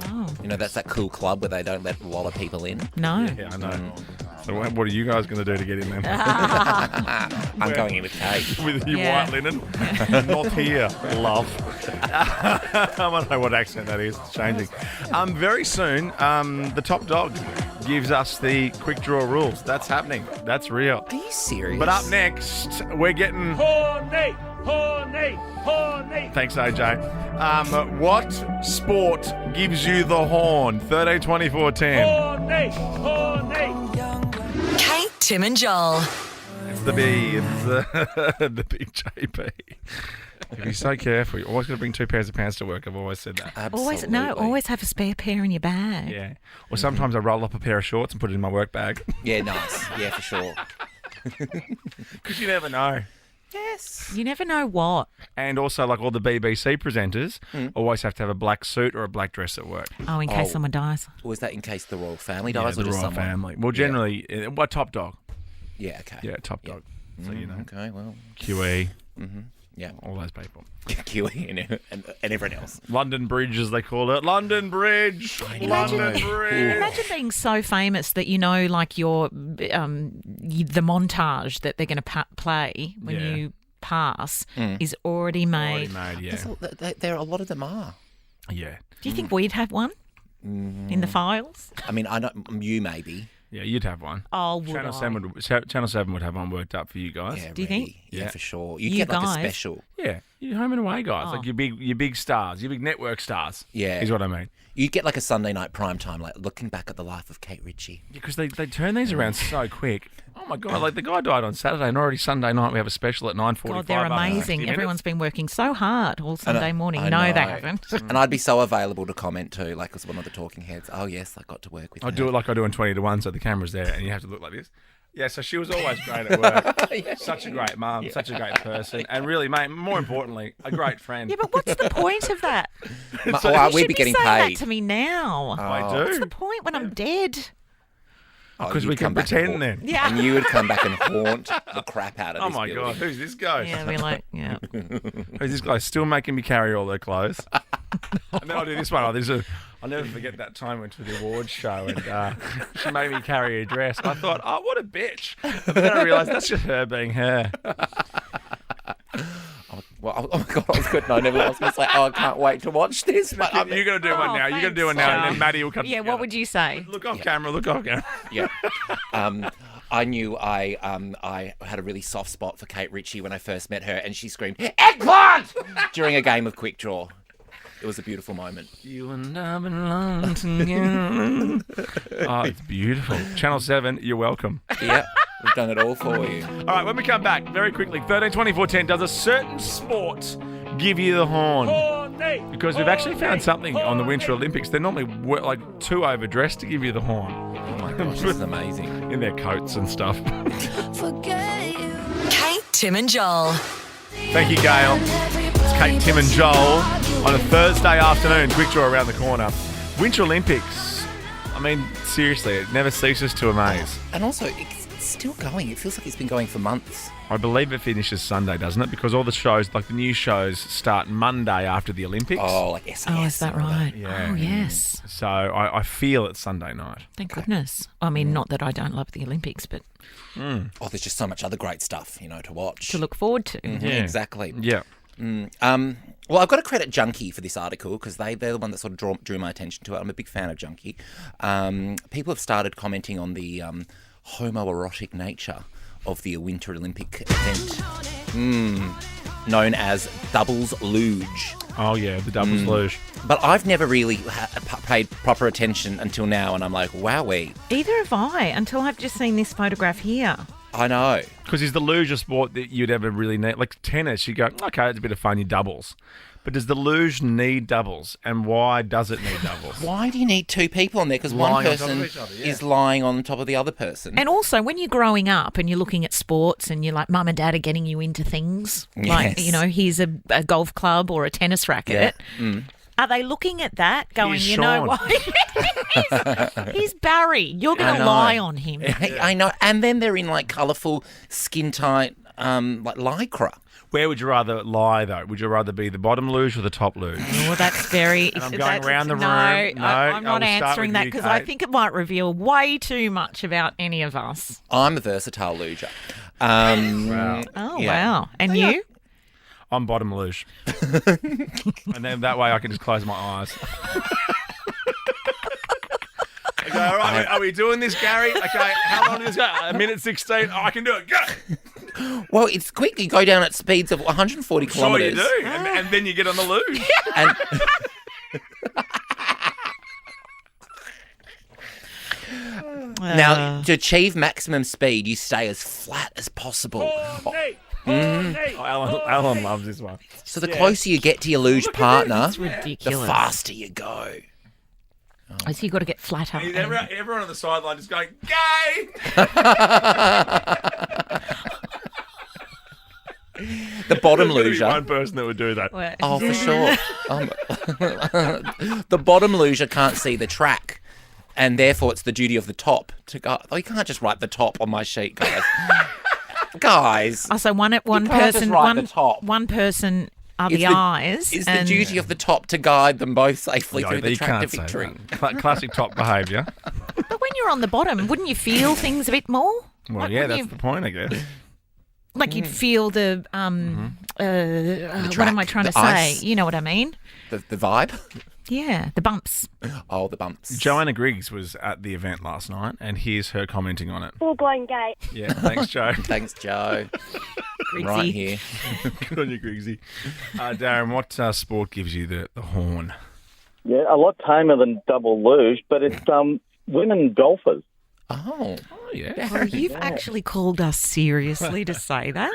Oh. You know, that's that cool club where they don't let a lot of people in. No. Yeah, I know. So what are you guys going to do to get in there? I'm going in with Kate. With your white linen? Not here, love. I don't know what accent that is. It's changing. Very soon, the top dog gives us the quick draw rules. That's happening. That's real. Are you serious? But up next, we're getting... Horny, horny, horny. Thanks, AJ. What sport gives you the horn? 13, 24, 10. Horny, horny. Kate, Tim, and Joel. It's the B. It's the big JP. Be so careful. You're always going to bring 2 pairs of pants to work. I've always said that. Absolutely. Always have a spare pair in your bag. Yeah. Or sometimes I roll up a pair of shorts and put it in my work bag. Yeah, nice. Yeah, for sure. Because you never know. Yes. You never know what. And also, like all the BBC presenters, always have to have a black suit or a black dress at work. Oh, in case someone dies. Or is that in case the royal family dies or the just royal someone? family. Well, generally, what top dog? Yeah, okay. Yeah, top dog. So, you know. Okay, well. QE. Yeah. All those people. QE and everyone else. London Bridge, as they call it. London Bridge. London Bridge. Imagine being so famous that you know, like the montage that they're going to play when you pass is already made. Already made, yeah. There are a lot of them are. Yeah. Do you think we'd have one in the files? I mean, I know you maybe. Yeah, you'd have one. Oh, would Channel I? 7 would have one worked up for you guys. Yeah, Do you think? Yeah, for sure. You'd You get like guys? a special. Yeah, you home and away guys, Oh. like your big stars, your big network stars. Yeah. is what I mean. You'd get like a Sunday night prime time, like looking back at the life of Kate Ritchie. Because they turn these around so quick. Oh my God, like the guy died on Saturday and already Sunday night we have a special at 9:45. God, they're after 60 amazing. minutes. Everyone's been working so hard all Sunday morning. I No, know. they haven't. And I'd be so available to comment too, like as one of the talking heads. Oh yes, I got to work with her. I do it like I do in 20 to 1, so the camera's there and you have to look like this. Yeah, so she was always great at work. Such a great mum, such a great person, and really, mate, more importantly, a great friend. Yeah, but what's the point of that? Oh, You we'd should be getting saying paid. that to me now. I do. What's the point when I'm dead? Because you'd we can come back and pretend then. Yeah. And you would come back and haunt the crap out of Oh this my building. God, who's this guy? Yeah, we're like, yeah. Who's this guy still making me carry all their clothes? And then I'll do this one. I'll never forget that time I went to the awards show and she made me carry a dress. I thought, oh, what a bitch. But then I realised that's just her being her. Well, oh my God, I was good. No, I was going to say, I can't wait to watch this. But You're going to do one now. You're going to do one now, and then Maddie will come Yeah, together. what would you say? Look off camera, look off camera. Yeah. I knew I had a really soft spot for Kate Ritchie when I first met her, and she screamed, "Eggplant!" during a game of Quick Draw. It was a beautiful moment. You and I belong together. Oh, it's beautiful. Channel 7, you're welcome. Yeah. We've done it all for you. All right, when we come back, very quickly, 13, 24, 10, does a certain sport give you the horn? Because we've actually found something on the Winter Olympics. They're normally too overdressed to give you the horn. Oh my gosh, this is amazing. In their coats and stuff. Kate, Tim and Joel. Thank you, Gail. It's Kate, Tim and Joel on a Thursday afternoon. Quick draw around the corner. Winter Olympics. I mean, seriously, it never ceases to amaze. And also, it's still going. It feels like it's been going for months. I believe it finishes Sunday, doesn't it? Because all the shows, like the new shows, start Monday after the Olympics. Oh, like SAS. Oh, is that right? Yeah. Oh, yes. So I feel it's Sunday night. Thank goodness. I mean, not that I don't love the Olympics, but... Oh, there's just so much other great stuff, to watch. To look forward to. Mm-hmm, yeah. Exactly. Yeah. Well, I've got to credit Junkie for this article because they're the one that sort of drew my attention to it. I'm a big fan of Junkie. People have started commenting on the homoerotic nature of the Winter Olympic event, known as Double-Luge. Oh, yeah, the Double-Luge. But I've never really paid proper attention until now, and I'm like, wowee. Either have I, until I've just seen this photograph here. I know. Because is the luge a sport that you'd ever really need? Like tennis, you go, okay, it's a bit of fun, you doubles. But does the luge need doubles? And why does it need doubles? Why do you need two people on there? Because one person is lying on top of the other person. And also, when you're growing up and you're looking at sports and you're like, Mum and Dad are getting you into things, like, here's a golf club or a tennis racket. Yeah. Are they looking at that going, He's what? He's Barry. You're going to lie on him. I know. And then they're in like colourful, skin-tight, like lycra. Where would you rather lie, though? Would you rather be the bottom luge or the top luge? Well, that's very... And I'm going around the room. No, I'm not answering that because I think it might reveal way too much about any of us. I'm a versatile luger. Wow. Oh, wow. And you? I'm bottom luge. And then that way I can just close my eyes. Okay, all right. Are we doing this, Gary? Okay, how long is this? A minute 16. Oh, I can do it. Go! Well, it's quick. You go down at speeds of 140 kilometres. Sure you do. And then you get on the luge. Now, to achieve maximum speed, you stay as flat as possible. Alan loves this one. So the closer you get to your luge partner, the ridiculous. faster you go. So you've got to get flatter. Everyone on the sideline is going, gay! The bottom luger. One person that would do that. Oh, for sure. The bottom luger can't see the track, and therefore it's the duty of the top to go. Oh, you can't just write the top on my sheet, guys. Guys. Oh, so one person are the eyes. It's the duty of the top to guide them both safely through the track to victory. Classic top behaviour. But when you're on the bottom, wouldn't you feel things a bit more? Well, like, that's the point, I guess. Like you'd feel the track, what am I trying to say? ice. You know what I mean? The vibe? Yeah, the bumps. Oh, the bumps. Joanna Griggs was at the event last night, and here's her commenting on it. Full-blown gay. Yeah, thanks, Joe. Thanks, Joe. Right here. Good on you, Griggsy. Darren, what sport gives you the horn? Yeah, a lot tamer than Double-Luge, but it's women golfers. Oh, yeah. Well, you've actually called us seriously to say that.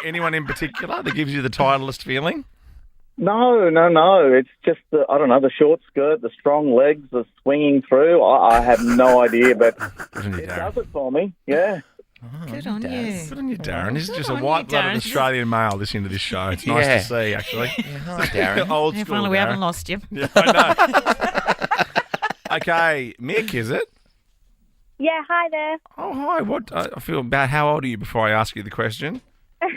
Anyone in particular that gives you the titleist feeling? No. It's just the short skirt, the strong legs, the swinging through. I have no idea, but it does it for me. Yeah. Good on you. Good on you, Darren. This is just a white-blooded Australian male listening to this show. It's nice to see, actually. Hi, Darren. Old school, finally, we Darren. haven't lost you. Yeah, I know. Okay, Mick, is it? Yeah, hi there. Oh, hi. What? I feel bad. How old are you before I ask you the question?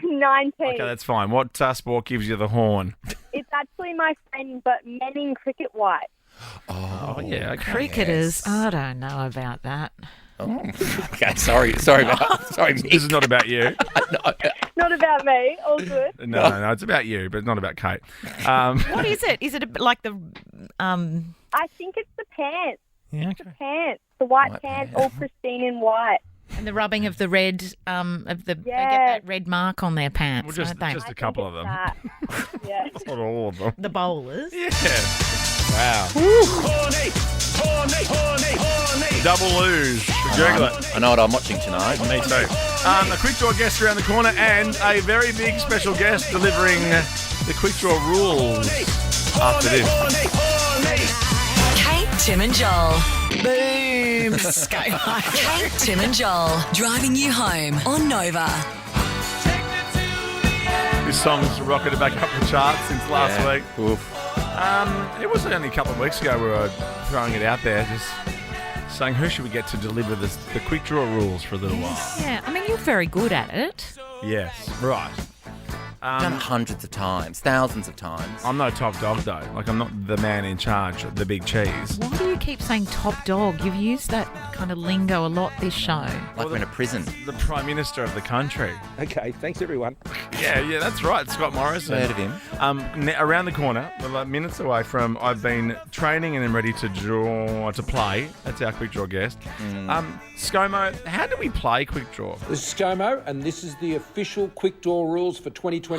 19. Okay, that's fine. What sport gives you the horn? It's actually my friend, but men in cricket white. Oh, yeah. Okay. Cricketers, I don't know about that. Oh, okay. Sorry, Mick. This is not about you. Not about me. All good. No, it's about you, but not about Kate. What is it? Is it like the... I think it's the pants. Yeah, okay. The pants. The white pants, all pristine in white. And the rubbing of the red, they get that red mark on their pants, well, don't they? Just a couple of them. Yeah. Not all of them. The bowlers. Yeah. Wow. Horny, horny, horny, horny. Double-Luge. Google it. I know what I'm watching tonight. Me too. A quick draw guest around the corner and a very big special guest delivering the quick draw rules after this. Kate, Tim and Joel. Boom. Sky high. Kate, Tim and Joel. Driving you home on Nova. This song's rocketed back up the charts since last week. Oof. It was only a couple of weeks ago we were throwing it out there, just saying who should we get to deliver the quick draw rules for a little while. Yeah, I mean, you're very good at it. Yes, right. Done hundreds of times, thousands of times. I'm no top dog though. Like I'm not the man in charge of the big cheese. Why do you keep saying top dog? You've used that kind of lingo a lot this show. Like we're in a prison. The Prime Minister of the country. Okay, thanks everyone. Yeah, that's right. Scott Morrison. Heard of him. Around the corner, we're like minutes away from. I've been training and I'm ready to play. That's our quick draw guest. ScoMo, how do we play quick draw? This is ScoMo, and this is the official quick draw rules for 2022.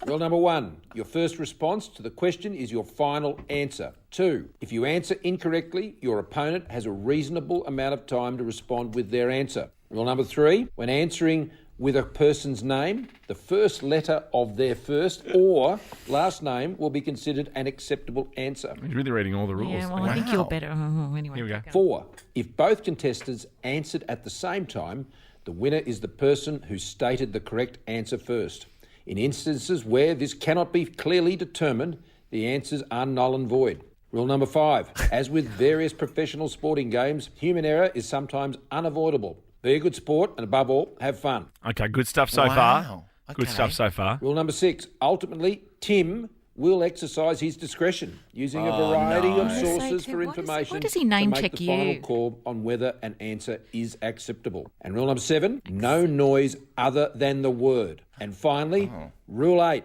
Rule number 1, your first response to the question is your final answer. 2, if you answer incorrectly, your opponent has a reasonable amount of time to respond with their answer. Rule number 3, when answering with a person's name, the first letter of their first or last name will be considered an acceptable answer. He's really reading all the rules. Yeah, well, I think you're better. Anyway, here we go. 4, if both contestants answered at the same time, the winner is the person who stated the correct answer first. In instances where this cannot be clearly determined, the answers are null and void. Rule number 5, as with various professional sporting games, human error is sometimes unavoidable. Be a good sport and above all, have fun. Okay, good stuff so far. Good stuff so far. Rule number 6, ultimately, Tim will exercise his discretion using a variety of sources for information why does he name to make check the final you? call on whether an answer is acceptable. And rule number 7, no noise other than the word. And finally, rule 8,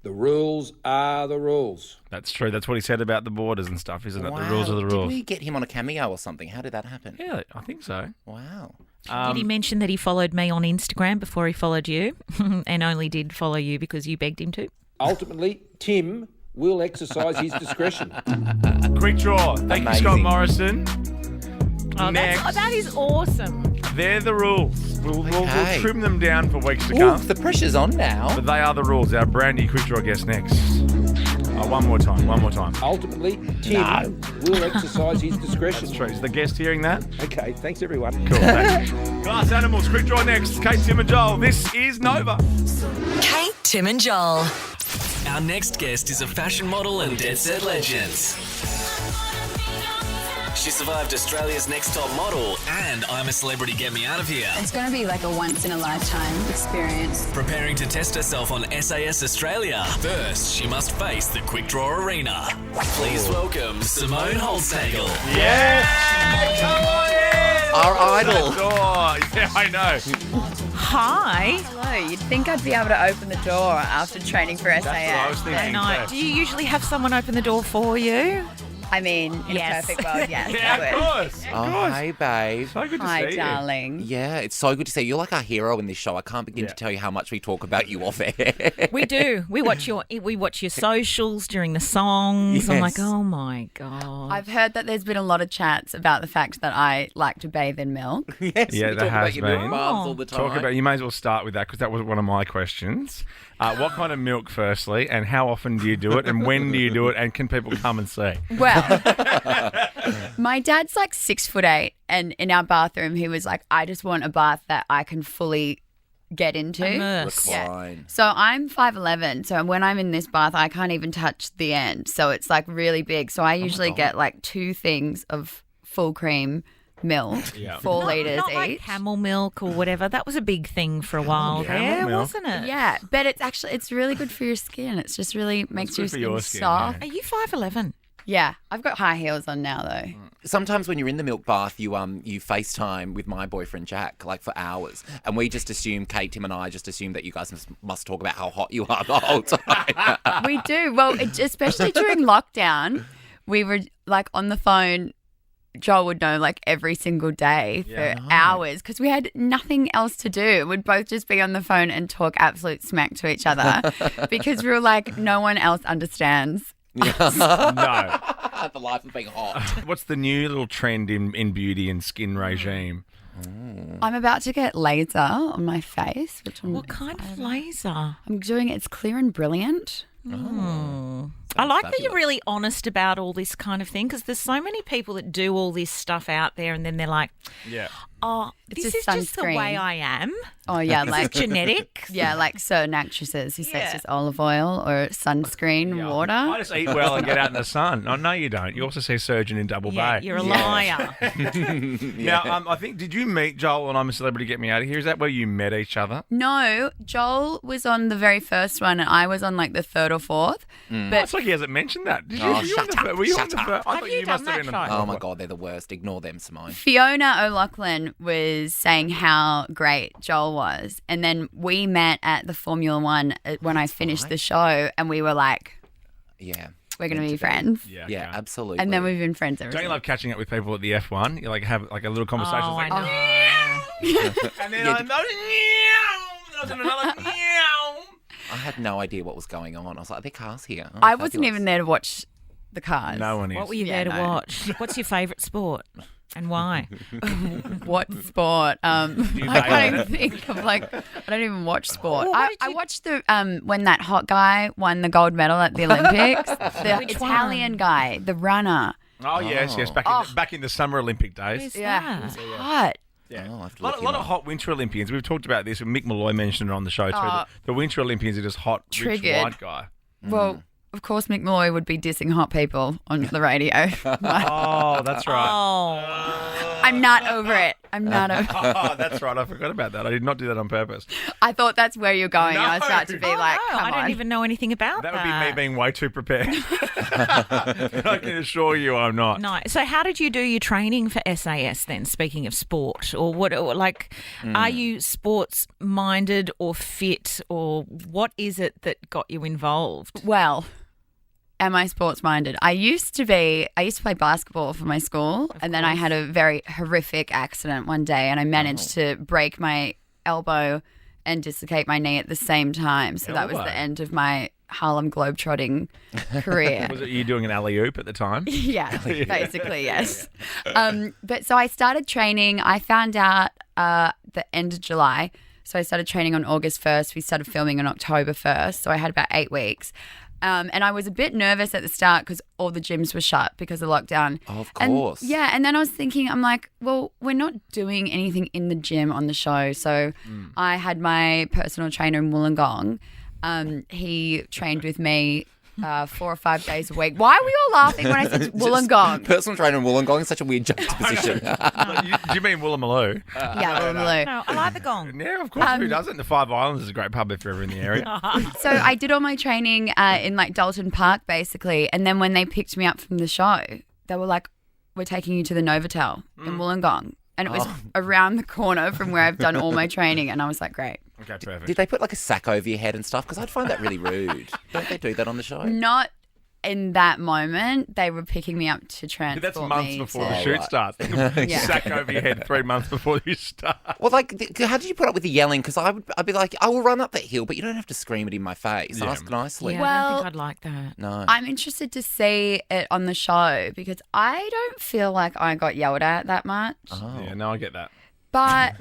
the rules are the rules. That's true. That's what he said about the borders and stuff, isn't it? Wow. The rules are the rules. Did we get him on a cameo or something? How did that happen? Yeah, I think so. Wow. Did he mention that he followed me on Instagram before he followed you and only did follow you because you begged him to? Ultimately, Tim will exercise his discretion. Quick draw. Thank you, Scott Morrison. Next. That is awesome. They're the rules. We'll trim them down for weeks to come. The pressure's on now. But they are the rules. Our brandy quick draw guest next. One more time. Ultimately, Tim will exercise his discretion. That's true. Is the guest hearing that? Okay, thanks everyone. Cool, thanks. Glass Animals, quick draw next. Kate, Tim and Joel. This is Nova. Kate, Tim and Joel. Our next guest is a fashion model and Dead Set legend. She survived Australia's Next Top Model and I'm a Celebrity Get Me Out of Here. It's going to be like a once-in-a-lifetime experience. Preparing to test herself on SAS Australia. First, she must face the Quick Draw Arena. Please welcome Simone Holtznagel. Yes! Come on in! Our idol. Yeah, I know. Hi. Hello. You'd think I'd be able to open the door after training for SAS. That's what I was thinking. No. Do you usually have someone open the door for you? I mean, in a perfect world, yes. Yeah, I of would. course. Oh, hey, babe. So good to Hi, see you. darling. Yeah, it's so good to see you. You're like our hero in this show. I can't begin to tell you how much we talk about you off air. We do. We watch your socials during the songs. I'm like, oh my God. I've heard that there's been a lot of chats about the fact that I like to bathe in milk. Yes, Yeah, we there talk has about your milk been. baths all the time. You may as well start with that because that was one of my questions. What kind of milk, firstly, and how often do you do it, and when do you do it, and can people come and see? Well, my dad's like 6'8", and in our bathroom, he was like, I just want a bath that I can fully get into. Immerse. Recline. So I'm 5'11", so when I'm in this bath, I can't even touch the end. So it's like really big. So I usually get like 2 things of full cream milk, 4 litres not each. like camel milk or whatever. That was a big thing for a while there, wasn't it? Yeah, but it's really good for your skin. It's just really makes your skin soft. Are you 5'11"? Yeah, I've got high heels on now though. Sometimes when you're in the milk bath, you FaceTime with my boyfriend Jack, like for hours, and we just assume, Kate, Tim and I just assume that you guys must talk about how hot you are the whole time. We do. Well, especially during lockdown, we were like on the phone. Joel would know like every single day for hours because we had nothing else to do. We'd both just be on the phone and talk absolute smack to each other because we were like, no one else understands. No. The life of being hot. What's the new little trend in beauty and skin regime? I'm about to get laser on my face. What kind of laser? I'm doing it's clear and brilliant. I like that you're really honest about all this kind of thing because there's so many people that do all this stuff out there and then they're like, oh, this is just the way I am. Oh, yeah. Like genetic. Yeah, like certain actresses who say it's just olive oil or sunscreen, water. I just eat well and get out in the sun. Oh, no, you don't. You also see Surgeon in Double Bay. You're a liar. Now, I think, did you meet Joel on I'm a Celebrity, Get Me Out of Here? Is that where you met each other? No, Joel was on the very first one and I was on like the third or fourth. But It's like he hasn't mentioned that. Did you? Oh, Were you on shut the up, were you on shut the up. first? I Have thought you you must done have been that on the Oh first my one. God, they're the worst. Ignore them, Simone. Fiona O'Loughlin was saying how great Joel was. And then we met at the Formula One when I finished the show and we were like, Yeah. we're going to be friends. Yeah, absolutely. And then we've been friends ever Don't you since. love catching up with people at the F1? You like have like a little conversation. Oh, It's like, I know. and then I'm another I had no idea what was going on. I was like, are there cars here? Oh, I wasn't fabulous. even there to watch the cars. No one is. What were you there to watch? What's your favourite sport and why? What sport? I can't even think of I don't even watch sport. Well, I watched the when that hot guy won the gold medal at the Olympics. The Which Italian one? guy, the runner. Oh, yes. Back in the Summer Olympic days. Who's Yeah, that? he was hot. Yeah. Oh, I have to A lot, look a lot him of up. hot Winter Olympians. We've talked about this, and Mick Malloy mentioned it on the show too. The Winter Olympians are just hot, rich, Triggered. white guy. Well, of course, Mick Malloy would be dissing hot people on the radio. Oh, that's right. Oh. I'm not over it. I'm not over it. Oh, that's right. I forgot about that. I did not do that on purpose. I thought that's where you're going. I was No. about to be like, no, come I don't on. even know anything about That that. would be me being way too prepared. I can assure you I'm not. No. So how did you do your training for SAS then, speaking of sport? Or what, or like, are you sports minded or fit or what is it that got you involved? Well, am I sports minded? I used to play basketball for my school and then I had a very horrific accident one day and I managed to break my elbow and dislocate my knee at the same time. So that was Elbow. the end of my Harlem Globetrotting career. Was it you doing an alley-oop at the time? Yeah, basically, yes. But so I started training. I found out the end of July. So I started training on August 1st. We started filming on October 1st. So I had about 8 weeks. And I was a bit nervous at the start because all the gyms were shut because of lockdown. Of course. And then I was thinking, I'm like, well, we're not doing anything in the gym on the show. So I had my personal trainer in Wollongong. He trained with me 4 or 5 days a week. Why are we all laughing when I said Wollongong? Personal trainer in Wollongong is such a weird juxtaposition. Do you mean Woolloomooloo? Yeah, Woolloomooloo. No, I like the gong. Yeah, of course. Who doesn't? The Five Islands is a great pub if you're ever in the area. So I did all my training in like Dalton Park basically. And then when they picked me up from the show, they were like, we're taking you to the Novotel in Wollongong. And it was around the corner from where I've done all my training. And I was like, great. Okay, perfect. Did they put like a sack over your head and stuff? Because I'd find that really rude. Don't they do that on the show? Not in that moment. They were picking me up to transport That's months me before to- the shoot right. starts. Yeah. Sack over your head 3 months before you start. Well, like, how did you put up with the yelling? Because I'd be like, I will run up that hill, but you don't have to scream it in my face. Yeah. Ask nicely. Yeah, I Well, don't think I'd like that. No. I'm interested to see it on the show because I don't feel like I got yelled at that much. Oh. Yeah, no, I get that. But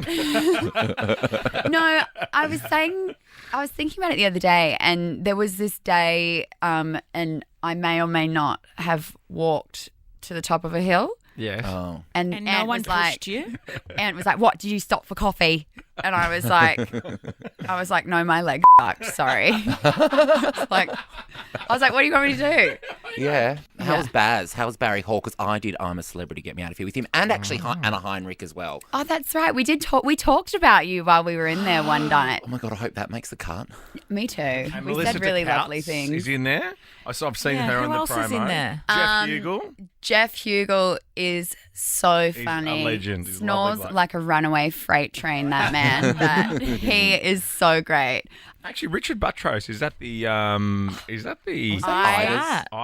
no, I was thinking about it the other day, and there was this day, and I may or may not have walked to the top of a hill. Yes. Oh. And no Ant one was like, pushed you? Ant was like, "What? Did you stop for coffee?" And I was like, "No, my leg sucked. Sorry." I was like, "What do you want me to do?" Yeah. How Yeah. was Baz? How was Barry Hall? Because I did I'm a Celebrity, Get Me Out of Here with him. And actually Anna Heinrich as well. Oh, that's right. We did talk. We talked about you while we were in there one night. Oh my God, I hope that makes the cut. Me too. And We Melissa said really DeCouts lovely things. is in there. I've seen Yeah, her who on the else promo. is in there? Jeff Hugel. Jeff Hugel is so funny. a legend. He's a Snores lovely bloke. like a runaway freight train, that man. But he is so great. Actually, Richard Buttrose, is that the I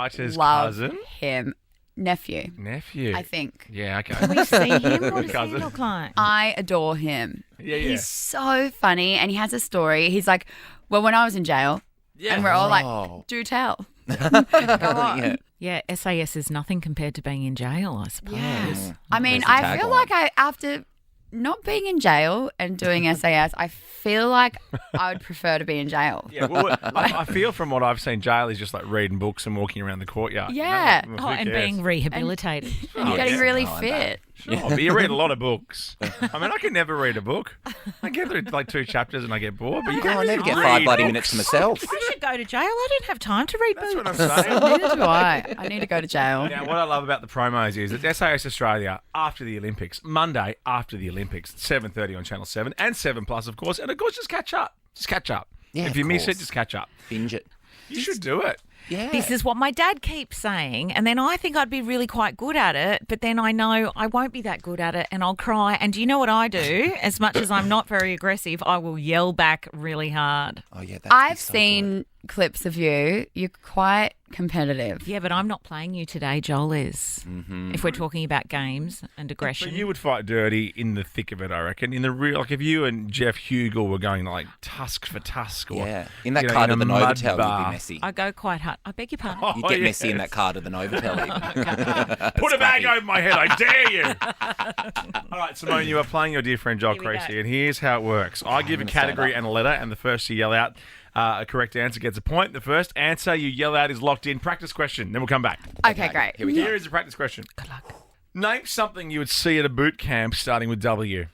Ita's love cousin? him. Nephew, Nephew. I think. Yeah, okay. Can we see him? What does he Cousin. look like? I adore him. Yeah. He's so funny and he has a story. He's like, well, when I was in jail, and we're all Oh. like, do tell. Go on. Yeah, SAS is nothing compared to being in jail, I suppose. Yes. I mean, I feel like after not being in jail and doing SAS, I feel like I would prefer to be in jail. Yeah, well, I feel from what I've seen, jail is just like reading books and walking around the courtyard. Yeah. You know? Oh, and being rehabilitated. And getting really fit. Sure, but you read a lot of books. I mean, I could never read a book. I get through like 2 chapters and I get bored. But you I never get read 5 bloody books. minutes to myself. I should go to jail. I don't have time to read books. That's what I'm saying. Neither do I. I need to go to jail. Now, what I love about the promos is it's SAS Australia after the Olympics, Monday after the Olympics, 7:30 on Channel 7 and 7 Plus, of course. And of course, just catch up. Just catch up. Yeah, if you of miss it, course. just catch up. Binge it. You should do it. Yeah. This is what my dad keeps saying, and then I think I'd be really quite good at it, but then I know I won't be that good at it, and I'll cry. And do you know what I do? As much as I'm not very aggressive, I will yell back really hard. Oh, yeah. I've seen clips of you. You're quite competitive. Yeah, but I'm not playing you today, Joel is. Mm-hmm. If we're talking about games and aggression. But you would fight dirty in the thick of it, I reckon. In the real, like if you and Jeff Hugel were going like tusk for tusk, or in that you know, card in of the a mud Novotel, you'd bar. be messy. I go quite hard. I beg your pardon. You'd get messy in that card of the Novotel. Put a bag over my head, I dare you. All right, Simone, you are playing your dear friend Joel Here we Creasy, go. and here's how it works. I give a category and a letter, and the first to yell out a correct answer gets a point. The first answer you yell out is locked in. Practice question, then we'll come back. Okay, great. Here we go. Here is a practice question. Good luck. Name something you would see at a boot camp starting with W.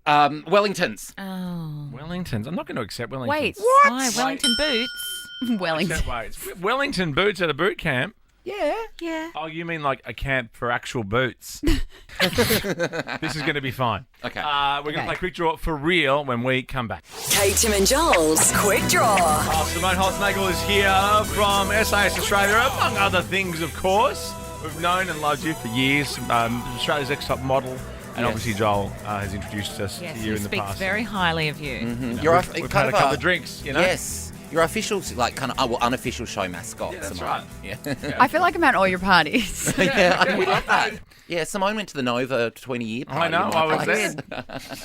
Wellingtons. Oh. Wellingtons. I'm not going to accept Wellingtons. Wait, Why? Wellington boots? Wellington. Wait. Wellington boots at a boot camp? Yeah. Oh, you mean like a camp for actual boots? This is going to be fine. Okay. We're going to play Quick Draw for real when we come back. Kate, Tim and Joel's Quick Draw. Simone Holtznagel is here from SAS Australia, among other things, of course. We've known and loved you for years. Australia's ex-top model. And obviously Joel has introduced us Yes, to he you in the speaks past. very highly of you. Mm-hmm. You know, You're we've had a couple of drinks, you know? Yes. Your official, like, kind of, unofficial show mascot. Yeah, that's Simone. right. Yeah. I feel like I'm at all your parties. Yeah, we love that. Yeah, Simone went to the Nova 20-year party. I know, in my I was place.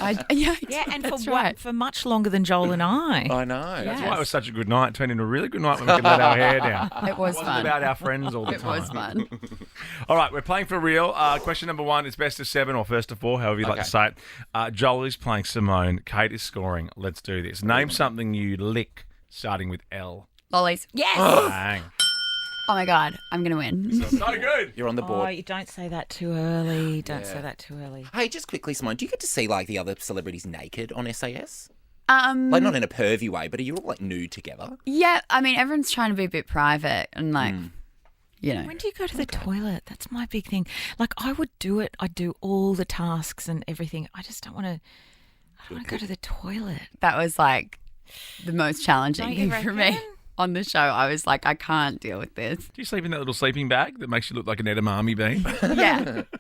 there. Yeah, and that's for right. for much longer than Joel and I. I know. That's why it was such a good night. It turned into a really good night when we could let our hair down. It was It wasn't fun. about our friends all the It time. was fun. All right, we're playing for real. Question number 1 is best of 7 or first of 4, however you'd like to say it. Joel is playing Simone. Kate is scoring. Let's do this. Name something you lick starting with L. Lollies. Yes. Bang. Oh my God, I'm going to win. So good. You're on the board. Oh, you don't say that too early. Don't say that too early. Hey, just quickly, Simone, do you get to see, like, the other celebrities naked on SAS? Um, Like, not in a pervy way, but are you all, like, nude together? Yeah, I mean, everyone's trying to be a bit private and like, you know. When do you go to the toilet? That's my big thing. Like, I would do it. I'd do all the tasks and everything. I just don't want to. I don't want to go to the toilet. That was like the most challenging Don't you thing for me reckon? on the show. I was like, I can't deal with this. Do you sleep in that little sleeping bag that makes you look like an edamame bean?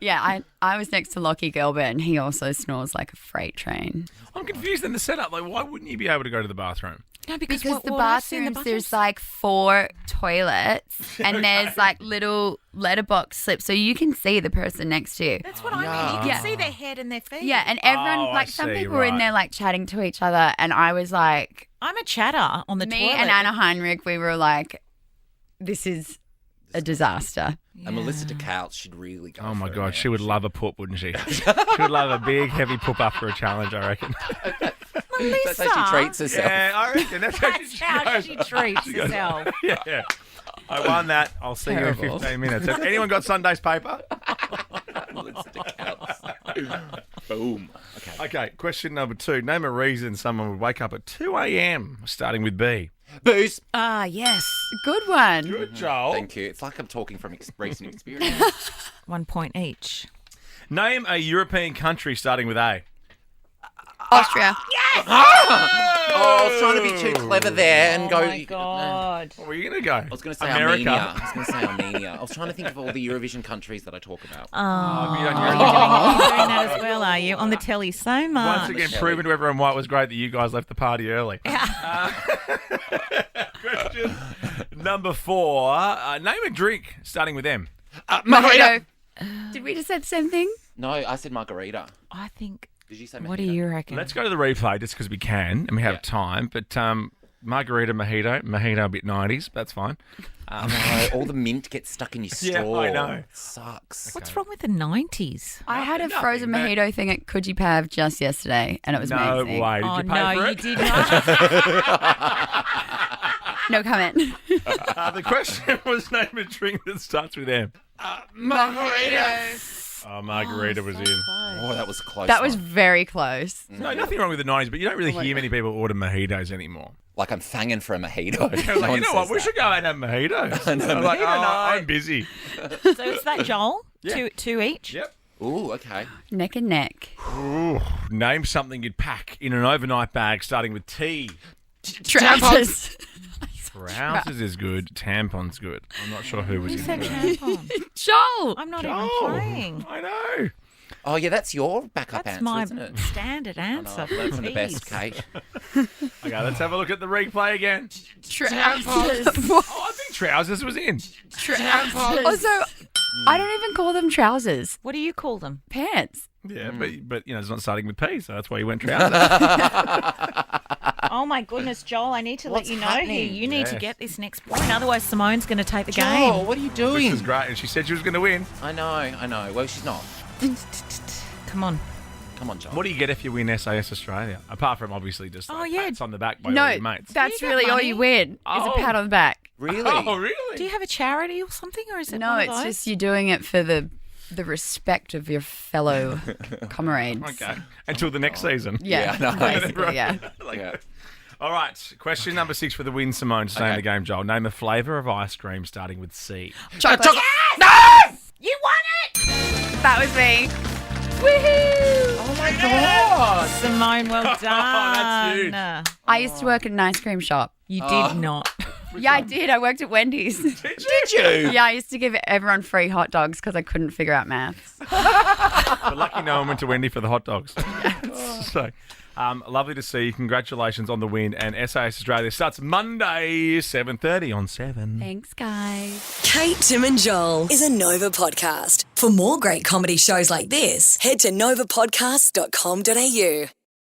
Yeah. I was next to Lockie Gilbert and he also snores like a freight train. I'm confused in the setup. Like, why wouldn't you be able to go to the bathroom? No, Because what the I've seen bathrooms, there's like 4 toilets and there's like little letterbox slips so you can see the person next to you. That's what I mean. You can see their head and their feet. Yeah, and everyone, Oh, like I some see, people were in right. there like chatting to each other and I was like, I'm a chatter on the me toilet. and Anna Heinrich, we were like, this is a disaster. And Melissa DeCouch should really go Oh my for it, God, yeah. she would love a poop, wouldn't she? She would love a big, heavy poop up for a challenge, I reckon. That's how she treats herself. Yeah, I reckon that's how That's how she treats herself. Yeah. I won that. I'll see Terrible. you in 15 minutes. Has anyone got Sunday's paper? Melissa DeCouch. Boom. Okay, question number 2. Name a reason someone would wake up at 2 a.m. starting with B. Booze. Ah, yes. Good one. Good, Joel. Thank you. It's like I'm talking from recent experience. 1 point each. Name a European country starting with A. Austria. Oh, I was trying to be too clever there and go. Oh, my God. Where were you going to go? I was going to say America. Armenia. I was going to say Armenia. I was trying to think of all the Eurovision countries that I talk about. Have you done You're Eurovision? doing that as well, are you? On the telly so much. Once again, proving to everyone why it was great that you guys left the party early. Question number 4. Name a drink starting with M. Margarita. Did we just say the same thing? No, I said margarita. I think. Did you say What do mojito? you reckon? Let's go to the replay just because we can and we have time. But margarita mojito. Mojito a bit 90s. That's fine. No, all the mint gets stuck in your straw. Yeah, I know. It sucks. What's wrong with the 90s? I had a frozen mojito thing at Coogee Pav just yesterday, and it was amazing. No way. Did you pay for you it? did not. No comment. The question was name a drink that starts with M. Margarita. Oh, margarita was in. Oh, that was close. That was very close. No, nothing wrong with the 90s, but you don't really hear many people order mojitos anymore. Like I'm fanging for a mojito. Like, you know what? We should go and have mojitos. I'm like, I'm busy. So is that Joel? Yeah. Two each? Yep. Ooh, okay. Neck and neck. Ooh, name something you'd pack in an overnight bag starting with T. Trousers. Trousers is good. Tampon's good. I'm not sure who was Who in said there. tampon? Joel. I'm not Joel. even playing. I know. Oh, yeah, that's your backup That's answer, my isn't it? standard answer. I've learned from the best, Jeez. Kate. Okay, let's have a look at the replay again. Trousers. Oh, I think trousers was in. Trousers. Also, I don't even call them trousers. What do you call them? Pants. Yeah, but you know, it's not starting with P, so that's why you went trousers. Oh my goodness, Joel, I need to What's let you know happening? here. You need to Yes. get this next point. Otherwise, Simone's going to take the Joel, game. what are you This doing? is great, and she said she was going to win. I know. Well, she's not. Come on. Come on, Joel. What do you get if you win SAS Australia? Apart from obviously just Oh, yeah. pats on the back by all No, your mates. that's Do you get really all money? you win is a pat on the back. Really? Oh, really? Do you have a charity or something, or is it No, one of it's those? just you're doing it for the respect of your fellow comrades. Okay. Until the next season. Yeah, Yeah, I know. basically, yeah. Yeah. All right. Question number 6 for the win, Simone. Stay in the game, Joel. Name a flavour of ice cream starting with C. Chocolate. Yes! No! You won it! That was me. Woohoo! Oh, my God. Simone, well done. That's huge. I used to work at an ice cream shop. You did not. Yeah, I did. I worked at Wendy's. Did you? Yeah, I used to give everyone free hot dogs because I couldn't figure out maths. But lucky no one went to Wendy for the hot dogs. So, lovely to see you. Congratulations on the win. And SAS Australia starts Monday, 7:30 on 7. Thanks, guys. Kate, Tim and Joel is a Nova podcast. For more great comedy shows like this, head to novapodcast.com.au.